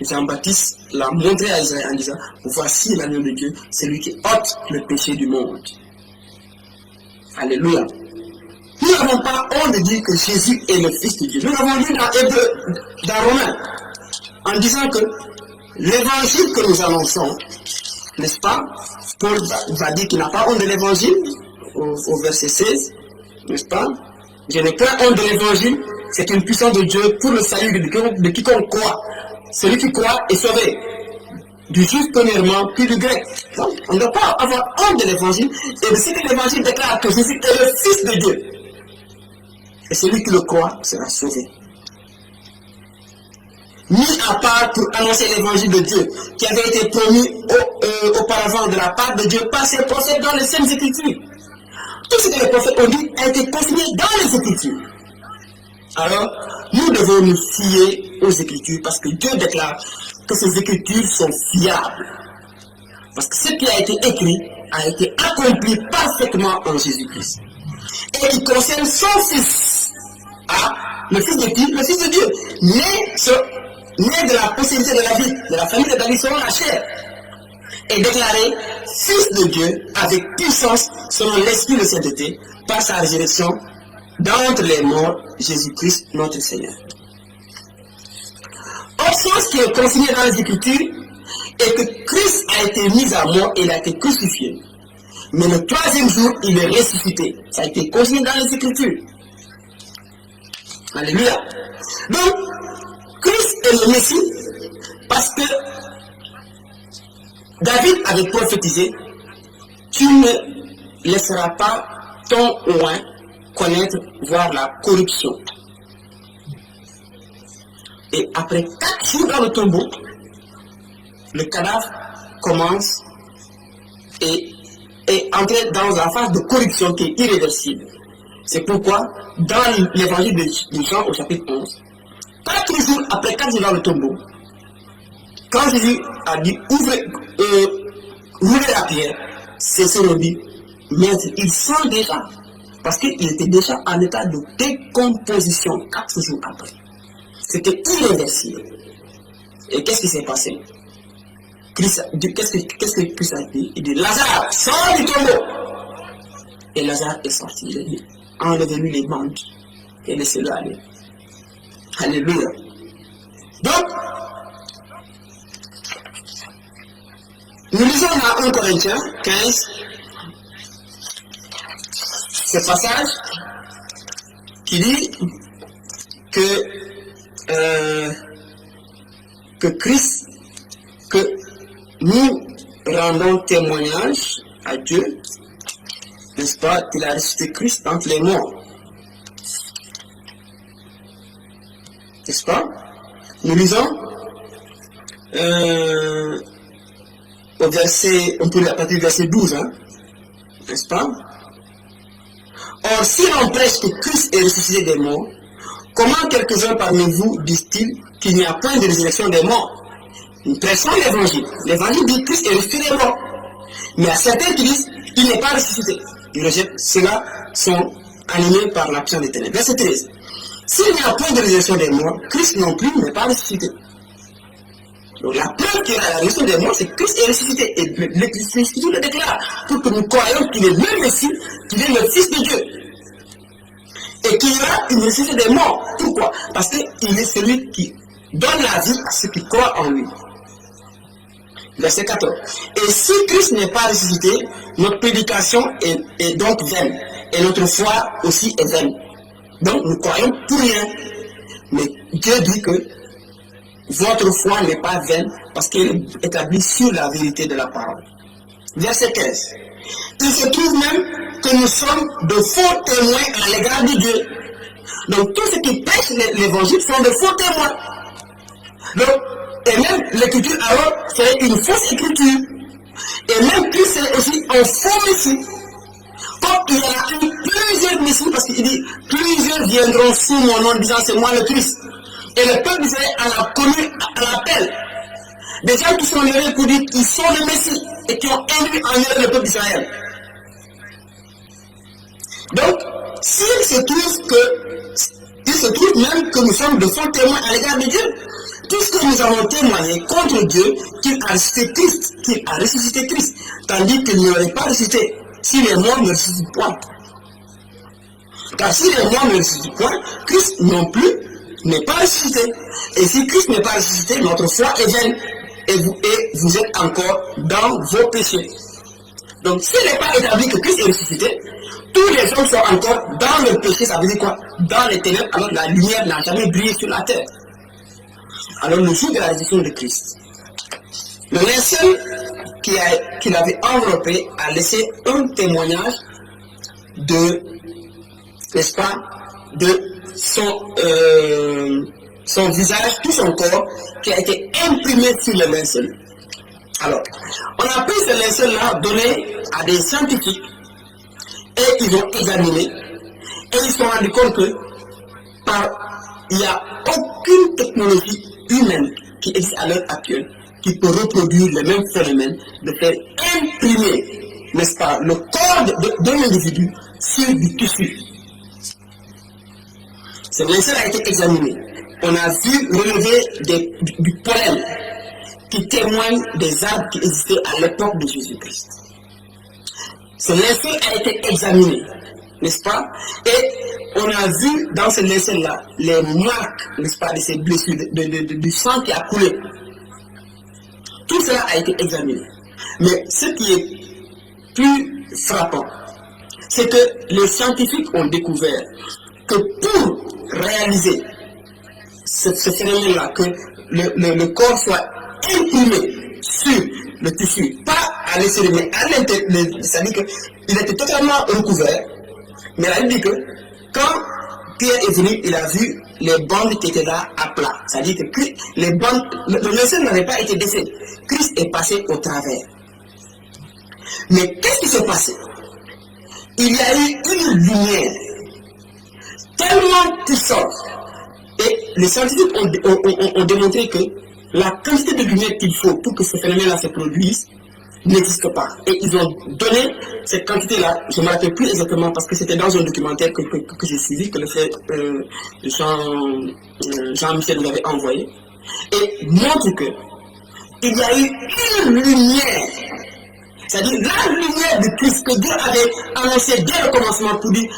Jean-Baptiste l'a montré à Israël en disant, voici l'agneau de Dieu, c'est lui qui ôte le péché du monde. Alléluia. Nous n'avons pas honte de dire que Jésus est le Fils de Dieu. Nous l'avons lu dans Romains, en disant que l'évangile que nous annonçons, n'est-ce pas? Paul va dire qu'il n'a pas honte de l'évangile, au verset 16, n'est-ce pas? Je n'ai pas honte de l'évangile, c'est une puissance de Dieu pour le salut de quiconque croit. Celui qui croit est sauvé. Du juif premièrement, puis du grec. Donc, on ne doit pas avoir honte de l'évangile et de ce que l'évangile déclare que Jésus est le Fils de Dieu. Et celui qui le croit sera sauvé. Mis à part pour annoncer l'évangile de Dieu qui avait été promis auparavant de la part de Dieu par ses prophètes dans les Saintes Écritures. Tout ce que les prophètes ont dit a été consigné dans les Écritures. Alors, nous devons nous fier aux Écritures parce que Dieu déclare que ces Écritures sont fiables. Parce que ce qui a été écrit a été accompli parfaitement en Jésus-Christ. Et il concerne son Fils. Ah, le Fils de qui? Le Fils de Dieu. Né de la possibilité de la vie, de la famille de David selon la chair. Et déclaré Fils de Dieu avec puissance selon l'Esprit de sainteté par sa résurrection d'entre les morts, Jésus-Christ notre Seigneur. Autre chose qui est consignée dans les Écritures est que Christ a été mis à mort et il a été crucifié. Mais le troisième jour, il est ressuscité. Ça a été consigné dans les Écritures. Alléluia. Donc, Christ est le Messie parce que David avait prophétisé, tu ne laisseras pas ton oint connaître, voir la corruption. Et après 4 jours dans le tombeau, le cadavre commence et est entré dans la phase de corruption qui est irréversible. C'est pourquoi, dans l'évangile de Jean au chapitre 11, 4 jours après 4 jours dans le tombeau, quand Jésus a dit ouvrez la pierre, c'est ce qu'on dit, mais il sent déjà, parce qu'il était déjà en état de décomposition 4 jours après. C'était irréversible. Et qu'est-ce qui s'est passé? Qu'est-ce que Christ a dit? Il dit Lazare, sors du tombeau. Et Lazare est sorti. Il a dit enlevez-lui les bandes et laissez-le aller. Alléluia. Donc, nous lisons dans 1 Corinthiens 15 ce passage qui dit que Christ, que nous rendons témoignage à Dieu, n'est-ce pas, qu'il a ressuscité Christ entre les morts. n'est-ce pas? Nous lisons au verset, on peut à partir du verset 12, hein, n'est-ce pas? Or, si l'on prêche que Christ est ressuscité des morts, comment quelques-uns parmi vous disent-ils qu'il n'y a point de résurrection des morts? Nous prêchons l'évangile. L'évangile dit que Christ est ressuscité des morts. Mais il y a certains qui disent qu'il n'est pas ressuscité. Ils rejettent. Ceux-là sont animés par la puissance des ténèbres. Verset 13. S'il n'y a point de résurrection des morts, Christ non plus n'est pas ressuscité. Donc la preuve qu'il y a la résurrection des morts, c'est que Christ est ressuscité. Et l'Écriture le déclare pour que nous croyions qu'il est le Messie, qu'il est le Fils de Dieu. Et qu'il y aura une ressuscité des morts. Pourquoi? Parce qu'il est celui qui donne la vie à ceux qui croient en lui. Verset 14. Et si Christ n'est pas ressuscité, notre prédication est donc vaine. Et notre foi aussi est vaine. Donc nous croyons pour rien. Mais Dieu dit que votre foi n'est pas vaine parce qu'elle est établie sur la vérité de la parole. Verset 15. Il se trouve même que nous sommes de faux témoins à l'égard de Dieu. Donc tous ceux qui prêchent l'évangile sont de faux témoins. Donc, et même l'écriture alors c'est une fausse écriture. Et même Christ c'est aussi un faux messie. Comme il y a eu plusieurs messies, parce qu'il dit plusieurs viendront sous mon nom disant c'est moi le Christ. Et le peuple d'Israël en a connu à l'appel. Des gens qui sont levés pour dire qu'ils sont le Messie et qui ont induit en eux le peuple d'Israël. Donc, s'il se trouve même que nous sommes de faux témoins à l'égard de Dieu, puisque nous avons témoigné contre Dieu qu'il a ressuscité Christ, tandis qu'il n'aurait pas ressuscité si les morts ne ressuscitent point. Car si les morts ne ressuscitent point, Christ non plus n'est pas ressuscité. Et si Christ n'est pas ressuscité, notre foi est vaine. Et vous êtes encore dans vos péchés. Donc, s'il n'est pas établi que Christ est ressuscité, tous les hommes sont encore dans le péché. Ça veut dire quoi? Dans les ténèbres, alors que la lumière n'a jamais brillé sur la terre. Alors, le jour de la résurrection de Christ, le linceul qu'il avait enveloppé a laissé un témoignage de, n'est-ce pas, de son visage, tout son corps, qui a été imprimé sur le linceul. Alors, on a pris ce linceul-là, donné à des scientifiques, et ils ont examiné, et ils se sont rendus compte que il n'y a aucune technologie humaine qui existe à l'heure actuelle qui peut reproduire le même phénomène de faire imprimer, n'est-ce pas, le corps d'un individu sur du tissu. Ce linceul a été examiné. On a vu relever du pollen qui témoigne des arbres qui existaient à l'époque de Jésus-Christ. Ce linceul a été examiné, n'est-ce pas? Et on a vu dans ce linceul-là les marques, n'est-ce pas, de ces blessures, du sang qui a coulé. Tout cela a été examiné. Mais ce qui est plus frappant, c'est que les scientifiques ont découvert que pour réaliser ce phénomène-là, que le corps soit imprimé sur le tissu, pas à l'extérieur, mais à l'intérieur, c'est-à-dire qu'il était totalement recouvert, mais elle dit que quand Pierre est venu, il a vu les bandes qui étaient là à plat. C'est-à-dire que les bandes, le linceul n'avait pas été défait. Christ est passé au travers. Mais qu'est-ce qui s'est passé? Il y a eu une lumière tellement puissante. Et les scientifiques ont démontré que la quantité de lumière qu'il faut pour que ce phénomène-là se produise n'existe pas. Et ils ont donné cette quantité-là, je ne me rappelle plus exactement parce que c'était dans un documentaire que j'ai suivi, que le frère Jean-Michel nous avait envoyé, et montre que il y a eu une lumière, c'est-à-dire la lumière de Christ que Dieu avait annoncé dès le commencement pour dire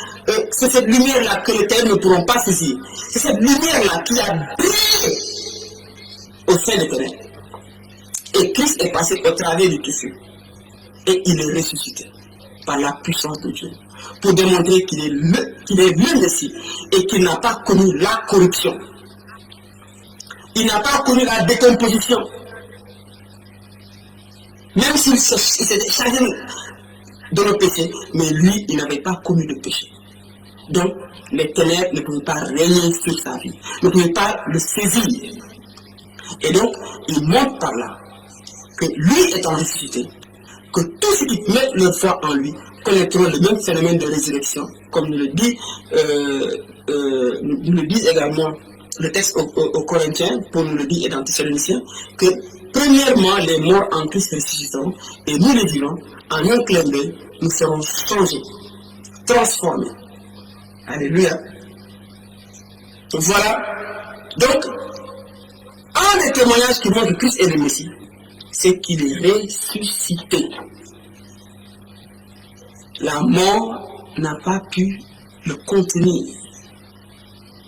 c'est cette lumière-là que les ténèbres ne pourront pas saisir. C'est cette lumière-là qui a brillé au sein des ténèbres. Et Christ est passé au travers du tissu. Et il est ressuscité par la puissance de Dieu. Pour démontrer qu'il est le Messie et qu'il n'a pas connu la corruption. Il n'a pas connu la décomposition. Même s'il s'était chargé de nos péchés, mais lui, il n'avait pas connu de péché. Donc, les ténèbres ne pouvaient pas régner sur sa vie, ne pouvaient pas le saisir. Et donc, il montre par là que lui étant ressuscité, que tous ceux qui mettent leur foi en lui connaîtront le même phénomène de résurrection, comme nous le dit également le texte aux Corinthiens, pour nous le dire, et dans Thessaloniciens, que premièrement, les morts en Christ ressusciteront, et nous les vivants, en un clin d'œil, nous serons changés, transformés. Alléluia. Voilà. Donc, un des témoignages qui montre que Christ est le Messie, c'est qu'il est ressuscité. La mort n'a pas pu le contenir.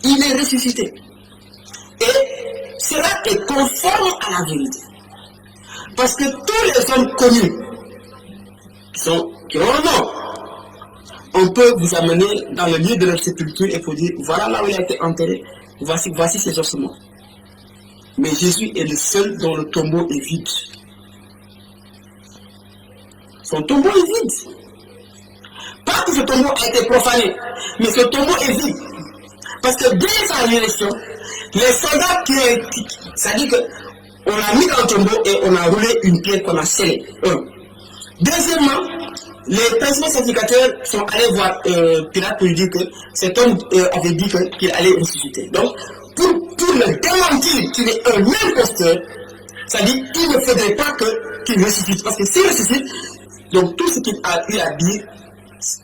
Il est ressuscité. Et cela est conforme à la vérité. Parce que tous les hommes connus qui ont un nom, on peut vous amener dans le lieu de leur sépulture et vous dire, voilà là où il a été enterré, voici ses ossements. Mais Jésus est le seul dont le tombeau est vide. Son tombeau est vide. Pas que ce tombeau a été profané, mais ce tombeau est vide. Parce que dès sa résurrection, les soldats c'est-à-dire qu'on a mis dans le tombeau et on a roulé une pierre qu'on a scellée. Deuxièmement, les principaux sacrificateurs sont allés voir Pilate pour lui dire que cet homme avait dit qu'il allait ressusciter. Donc, pour le démentir qu'il est un imposteur, c'est-à-dire qu'il ne faudrait pas qu'il ressuscite. Parce que s'il ressuscite, donc tout ce qu'il a eu à dire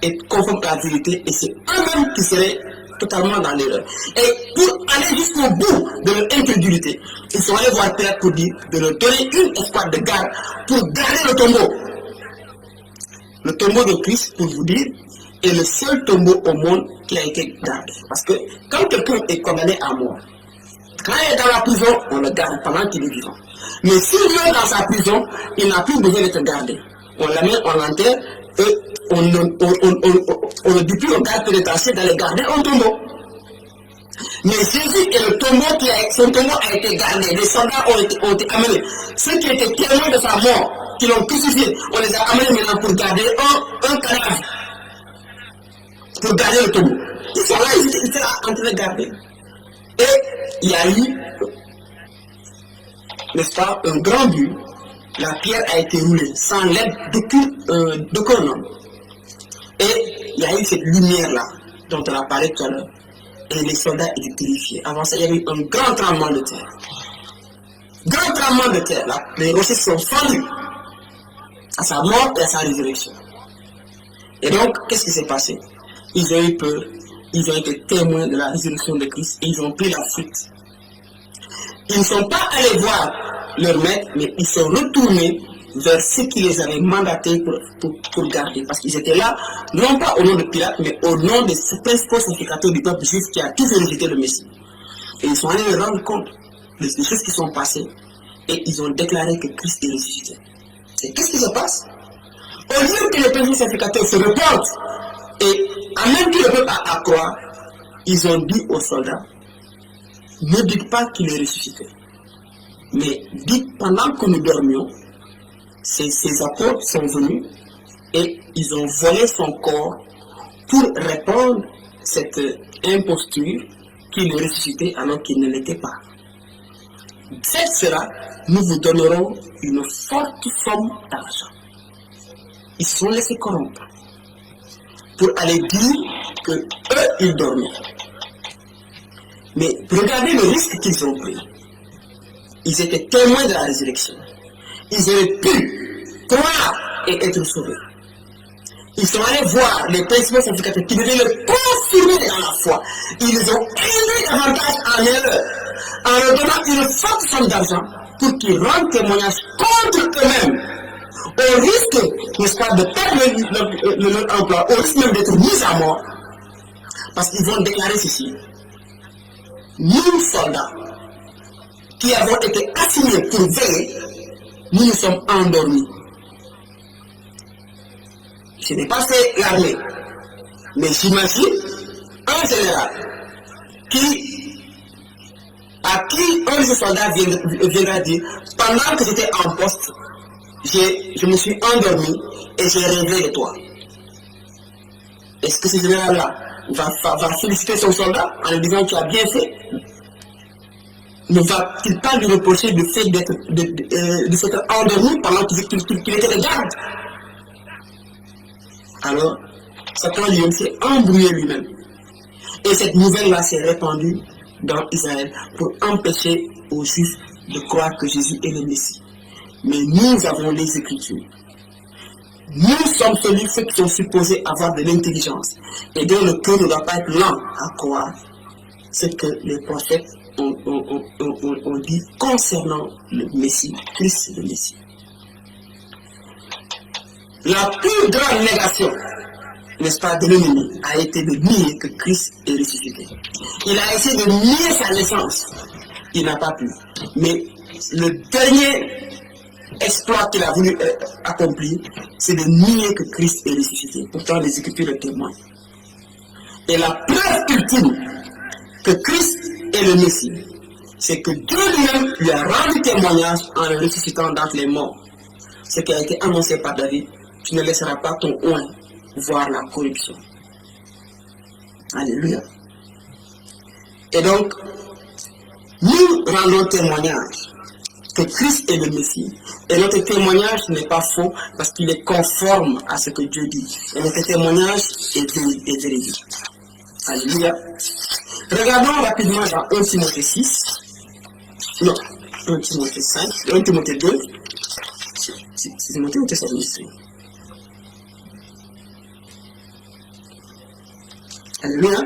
est conforme à la vérité et c'est eux-mêmes qui seraient totalement dans l'erreur. Et pour aller jusqu'au bout de leur incrédulité, ils sont allés voir Pilate pour dire de leur donner une escouade de garde pour garder le tombeau. Le tombeau de Christ, pour vous dire, est le seul tombeau au monde qui a été gardé. Parce que quand quelqu'un est condamné à mort, quand il est dans la prison, on le garde pendant qu'il est vivant. Mais s'il meurt dans sa prison, il n'a plus besoin d'être gardé. On l'amène, on l'enterre, et on ne dit plus au garde pénitentiaire d'aller garder un tombeau. Mais Jésus est le tombeau son tombeau a été gardé. Les soldats ont été amenés. Ceux qui étaient témoins de sa mort, qui l'ont crucifié, on les a amenés maintenant pour garder un cadavre. Pour garder le tombeau. Ils sont là, ils étaient là en train de garder. Et il y a eu, n'est-ce pas, un grand but. La pierre a été roulée sans l'aide d'aucun homme. Et il y a eu cette lumière-là, dont on a parlé tout à l'heure. Et les soldats étaient terrifiés. Avant ça, il y a eu un grand tremblement de terre. Grand tremblement de terre. Là, les rochers sont fendus à sa mort et à sa résurrection. Et donc, qu'est-ce qui s'est passé? Ils ont eu peur. Ils ont été témoins de la résurrection de Christ et ils ont pris la fuite. Ils ne sont pas allés voir leur maître, mais ils sont retournés vers ceux qui les avaient mandatés pour garder. Parce qu'ils étaient là, non pas au nom de Pilate, mais au nom des principaux sacrificateurs du peuple juif qui a toujours rejeté le Messie. Et ils sont allés leur rendre compte des choses qui sont passées et ils ont déclaré que Christ est ressuscité. Et qu'est-ce qui se passe? Au lieu que les principaux sacrificateurs se repentent et amènent tout le peuple à croire, ils ont dit aux soldats, ne dites pas qu'il est ressuscité. Mais dites pendant que nous dormions, ces apôtres sont venus et ils ont volé son corps pour répandre cette imposture qu'il est ressuscité alors qu'il ne l'était pas. Faites cela, nous vous donnerons une forte somme d'argent. Ils se sont laissés corrompre pour aller dire que eux, ils dormaient. Mais regardez le risque qu'ils ont pris. Ils étaient témoins de la résurrection. Ils auraient pu croire et être sauvés. Ils sont allés voir les principaux sacrificateurs qui devaient le confirmer dans la foi. Ils les ont induits davantage en erreur en leur donnant une forte somme d'argent pour qu'ils rendent témoignage contre eux-mêmes. Au risque, n'est-ce pas, de perdre leur emploi, au risque même d'être mis à mort. Parce qu'ils vont déclarer ceci. Nous, soldats, qui avons été assignés pour veiller, nous nous sommes endormis. Je n'ai pas fait l'armée, mais j'imagine un général à qui un de ces soldats viendra dire, pendant que j'étais en poste, je me suis endormi et j'ai rêvé de toi. est-ce que ce général-là va féliciter son soldat en lui disant tu as bien fait? Ne va-t-il pas lui reprocher le fait de s'être endormi pendant qu'il était de garde? Alors, Satan lui-même s'est embrouillé lui-même. Et cette nouvelle-là s'est répandue dans Israël pour empêcher aux Juifs de croire que Jésus est le Messie. Mais nous avons les Écritures. Nous sommes ceux qui sont supposés avoir de l'intelligence et dont le cœur ne doit pas être lent à croire ce que les prophètes ont dit concernant le Messie, Christ le Messie. La plus grande négation, n'est-ce pas, de l'ennemi a été de nier que Christ est ressuscité. Il a essayé de nier sa naissance. Il n'a pas pu. Mais le dernier exploit qu'il a voulu accomplir, c'est de nier que Christ est ressuscité. Pourtant, les Écritures le témoignent. Et la preuve ultime que Christ est le Messie, c'est que Dieu lui-même lui a rendu témoignage en le ressuscitant d'entre les morts. Ce qui a été annoncé par David, tu ne laisseras pas ton oint voir la corruption. Alléluia. Et donc, nous rendons témoignage que Christ est le Messie. Et notre témoignage n'est pas faux parce qu'il est conforme à ce que Dieu dit. Et notre témoignage est véridique. Alléluia. Regardons rapidement dans 1 Timothée 6. Non, 1 Timothée 5, 1 Timothée 2. C'est Timothée ou Thessalonique? Alléluia.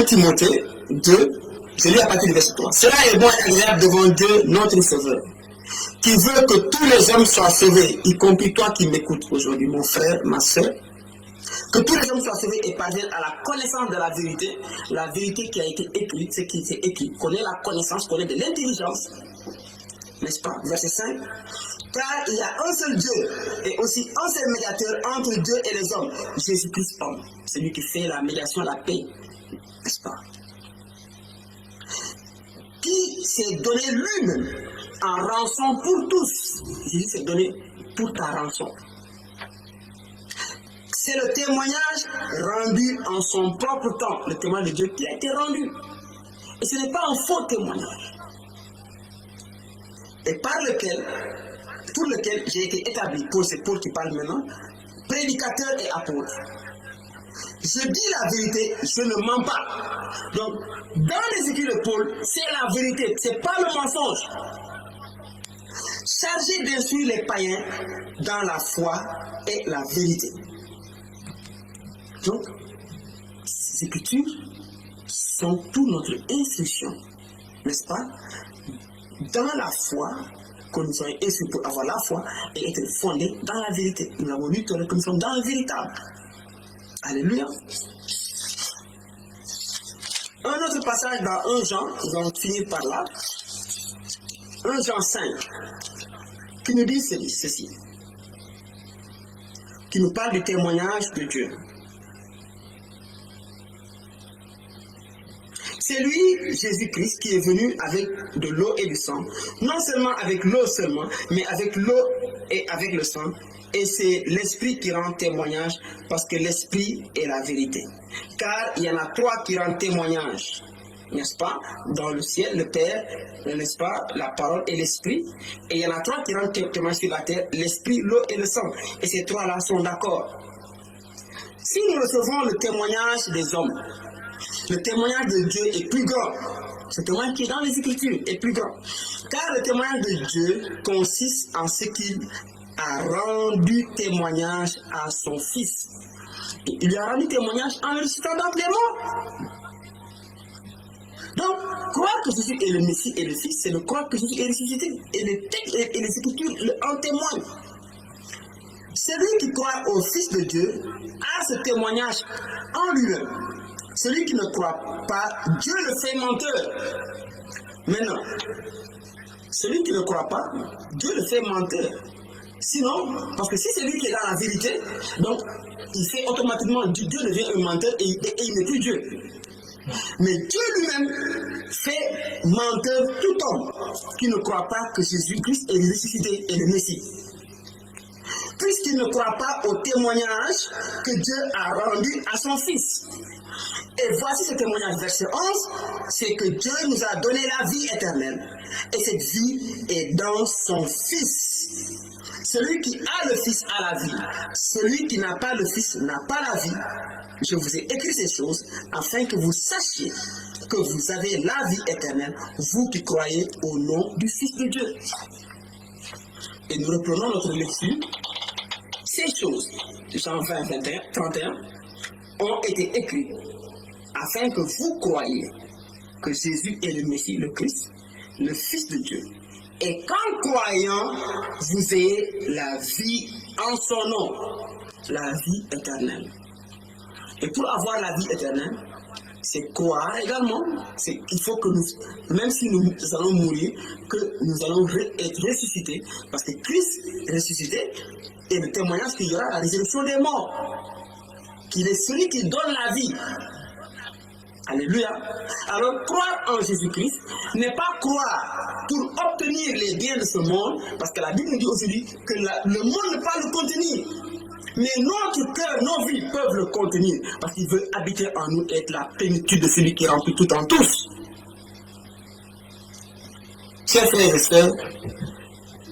Timothée 2, je lis à partir du verset 3. Cela est bon et agréable devant Dieu, notre Sauveur, qui veut que tous les hommes soient sauvés, y compris toi qui m'écoutes aujourd'hui, mon frère, ma soeur. Que tous les hommes soient sauvés et parviennent à la connaissance de la vérité qui a été écrite, ce qui est écrit. Connaît la connaissance, connaît de l'intelligence. N'est-ce pas? Verset 5. Car il y a un seul Dieu et aussi un seul médiateur entre Dieu et les hommes, Jésus-Christ homme, celui qui fait la médiation, la paix. N'est-ce pas? Qui s'est donné lui-même en rançon pour tous. Jésus s'est donné pour ta rançon. C'est le témoignage rendu en son propre temps, le témoignage de Dieu qui a été rendu. Et ce n'est pas un faux témoignage. Et pour lequel j'ai été établi, Paul, c'est Paul qui parle maintenant, prédicateur et apôtre. Je dis la vérité, je ne mens pas. Donc, dans les écrits de Paul, c'est la vérité, c'est pas le mensonge. Chargé d'instruire les païens dans la foi et la vérité. Donc, ces écritures sont toute notre instruction, n'est-ce pas? Dans la foi, que nous sommes instruits pour avoir la foi et être fondés dans la vérité. Nous avons lu que nous sommes dans le véritable. Alléluia. Un autre passage dans 1 Jean, nous allons finir par là. 1 Jean 5, qui nous dit ceci, qui nous parle du témoignage de Dieu. C'est lui, Jésus-Christ, qui est venu avec de l'eau et du sang. Non seulement avec l'eau seulement, mais avec l'eau et avec le sang. Et c'est l'Esprit qui rend témoignage, parce que l'Esprit est la vérité. Car il y en a trois qui rendent témoignage, n'est-ce pas? Dans le ciel, le Père, n'est-ce pas? La parole et l'Esprit. Et il y en a trois qui rendent témoignage sur la terre, l'Esprit, l'eau et le sang. Et ces trois-là sont d'accord. Si nous recevons le témoignage des hommes, le témoignage de Dieu est plus grand. Ce témoignage qui est dans les Écritures est plus grand. Car le témoignage de Dieu consiste en ce qu'il a rendu témoignage à son Fils. Et il lui a rendu témoignage en le ressuscitant d'entre les morts. Donc, croire que Jésus est le Messie et le Fils, c'est de croire que Jésus est ressuscité. Et les textes et les Écritures en témoignent. Celui qui croit au Fils de Dieu a ce témoignage en lui-même. Celui qui ne croit pas, Dieu le fait menteur. Maintenant, celui qui ne croit pas, Dieu le fait menteur. Sinon, parce que si c'est lui qui est dans la vérité, donc il fait automatiquement, Dieu devient un menteur et il n'est plus Dieu. Mais Dieu lui-même fait menteur tout homme qui ne croit pas que Jésus-Christ est ressuscité et le Messie. Puisqu'il ne croit pas au témoignage que Dieu a rendu à son Fils. Et voici ce témoignage, verset 11, c'est que Dieu nous a donné la vie éternelle. Et cette vie est dans son Fils. Celui qui a le Fils a la vie. Celui qui n'a pas le Fils n'a pas la vie. Je vous ai écrit ces choses afin que vous sachiez que vous avez la vie éternelle, vous qui croyez au nom du Fils de Dieu. Et nous reprenons notre lecture. Ces choses, Jean 20, 21, 31, ont été écrites afin que vous croyiez que Jésus est le Messie, le Christ, le Fils de Dieu. Et qu'en croyant, vous ayez la vie en son nom, la vie éternelle. Et pour avoir la vie éternelle, c'est croire également. Il faut que nous, même si nous allons mourir, que nous allons être ressuscités, parce que Christ est ressuscité, et le témoignage qu'il y aura la résurrection des morts, qu'il est celui qui donne la vie. Alléluia. Alors, croire en Jésus-Christ n'est pas croire pour obtenir les biens de ce monde, parce que la Bible nous dit aujourd'hui que le monde ne peut pas le contenir. Mais notre cœur, nos vies peuvent le contenir, parce qu'il veut habiter en nous et être la plénitude de celui qui remplit tout en tous. Chers frères et sœurs,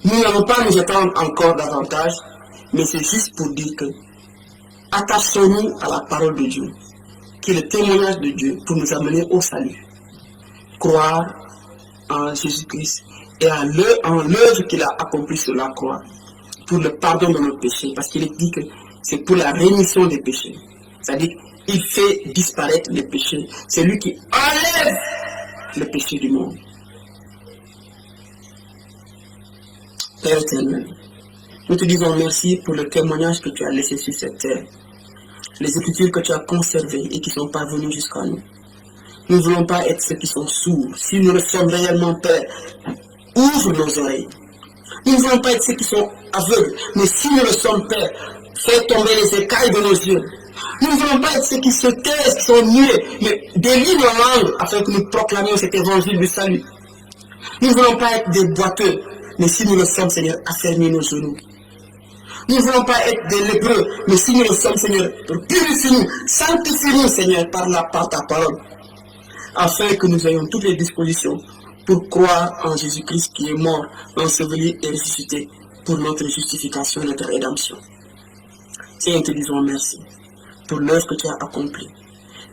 nous n'allons pas nous étendre encore davantage, mais c'est juste pour dire que attachons-nous à la parole de Dieu, qui est le témoignage de Dieu pour nous amener au salut. Croire en Jésus-Christ et en l'œuvre qu'il a accomplie sur la croix pour le pardon de nos péchés, parce qu'il est dit que c'est pour la rémission des péchés. C'est-à-dire qu'il fait disparaître les péchés. C'est lui qui enlève le péché du monde. Père éternel, nous te disons merci pour le témoignage que tu as laissé sur cette terre, les écritures que tu as conservées et qui sont parvenues jusqu'à nous. Nous ne voulons pas être ceux qui sont sourds. Si nous le sommes réellement, Père, ouvre nos oreilles. Nous ne voulons pas être ceux qui sont aveugles, mais si nous le sommes, Père, fais tomber les écailles de nos yeux. Nous ne voulons pas être ceux qui se taisent, qui sont muets, mais délie nos langues afin que nous proclamions cet évangile du salut. Nous ne voulons pas être des boiteux, mais si nous le sommes, Seigneur, affermis nos genoux. Nous ne voulons pas être des lépreux, mais si nous le sommes, Seigneur, purifie-nous, sanctifie-nous, Seigneur, par ta parole, afin que nous ayons toutes les dispositions pour croire en Jésus-Christ qui est mort, enseveli et ressuscité pour notre justification, notre rédemption. Seigneur, te disons merci pour l'œuvre que tu as accomplie.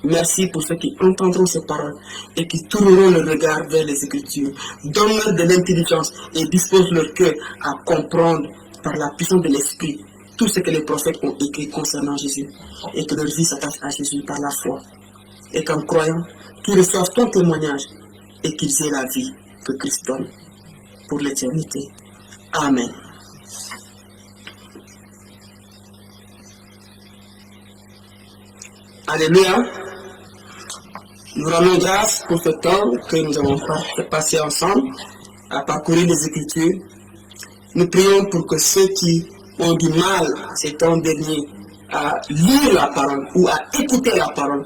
Merci pour ceux qui entendront ces paroles et qui tourneront le regard vers les Écritures. Donne-leur de l'intelligence et dispose leur cœur à comprendre par la puissance de l'Esprit tout ce que les prophètes ont écrit concernant Jésus et que leur vie s'attache à Jésus par la foi. Et qu'en croyant, qu'ils reçoivent ton témoignage et qu'ils aient la vie que Christ donne pour l'éternité. Amen. Alléluia. Nous rendons grâce pour ce temps que nous avons passé ensemble à parcourir les Écritures. Nous prions pour que ceux qui ont du mal ces temps derniers à lire la parole ou à écouter la parole,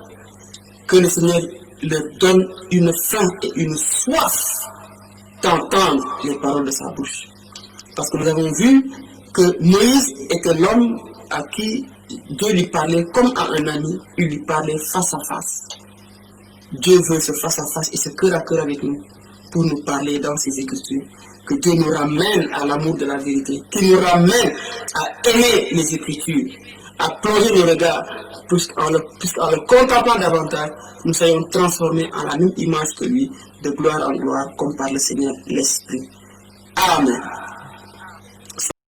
que le Seigneur leur donne une faim et une soif d'entendre les paroles de sa bouche. Parce que nous avons vu que Moïse était l'homme à qui Dieu lui parlait comme à un ami, il lui parlait face à face. Dieu veut ce face à face et ce cœur à cœur avec nous pour nous parler dans ses Écritures. Que Dieu nous ramène à l'amour de la vérité, qu'il nous ramène à aimer les Écritures, à plonger le regard, puisqu'en le contemplant davantage, nous soyons transformés en la même image que lui, de gloire en gloire, comme par le Seigneur l'Esprit. Amen.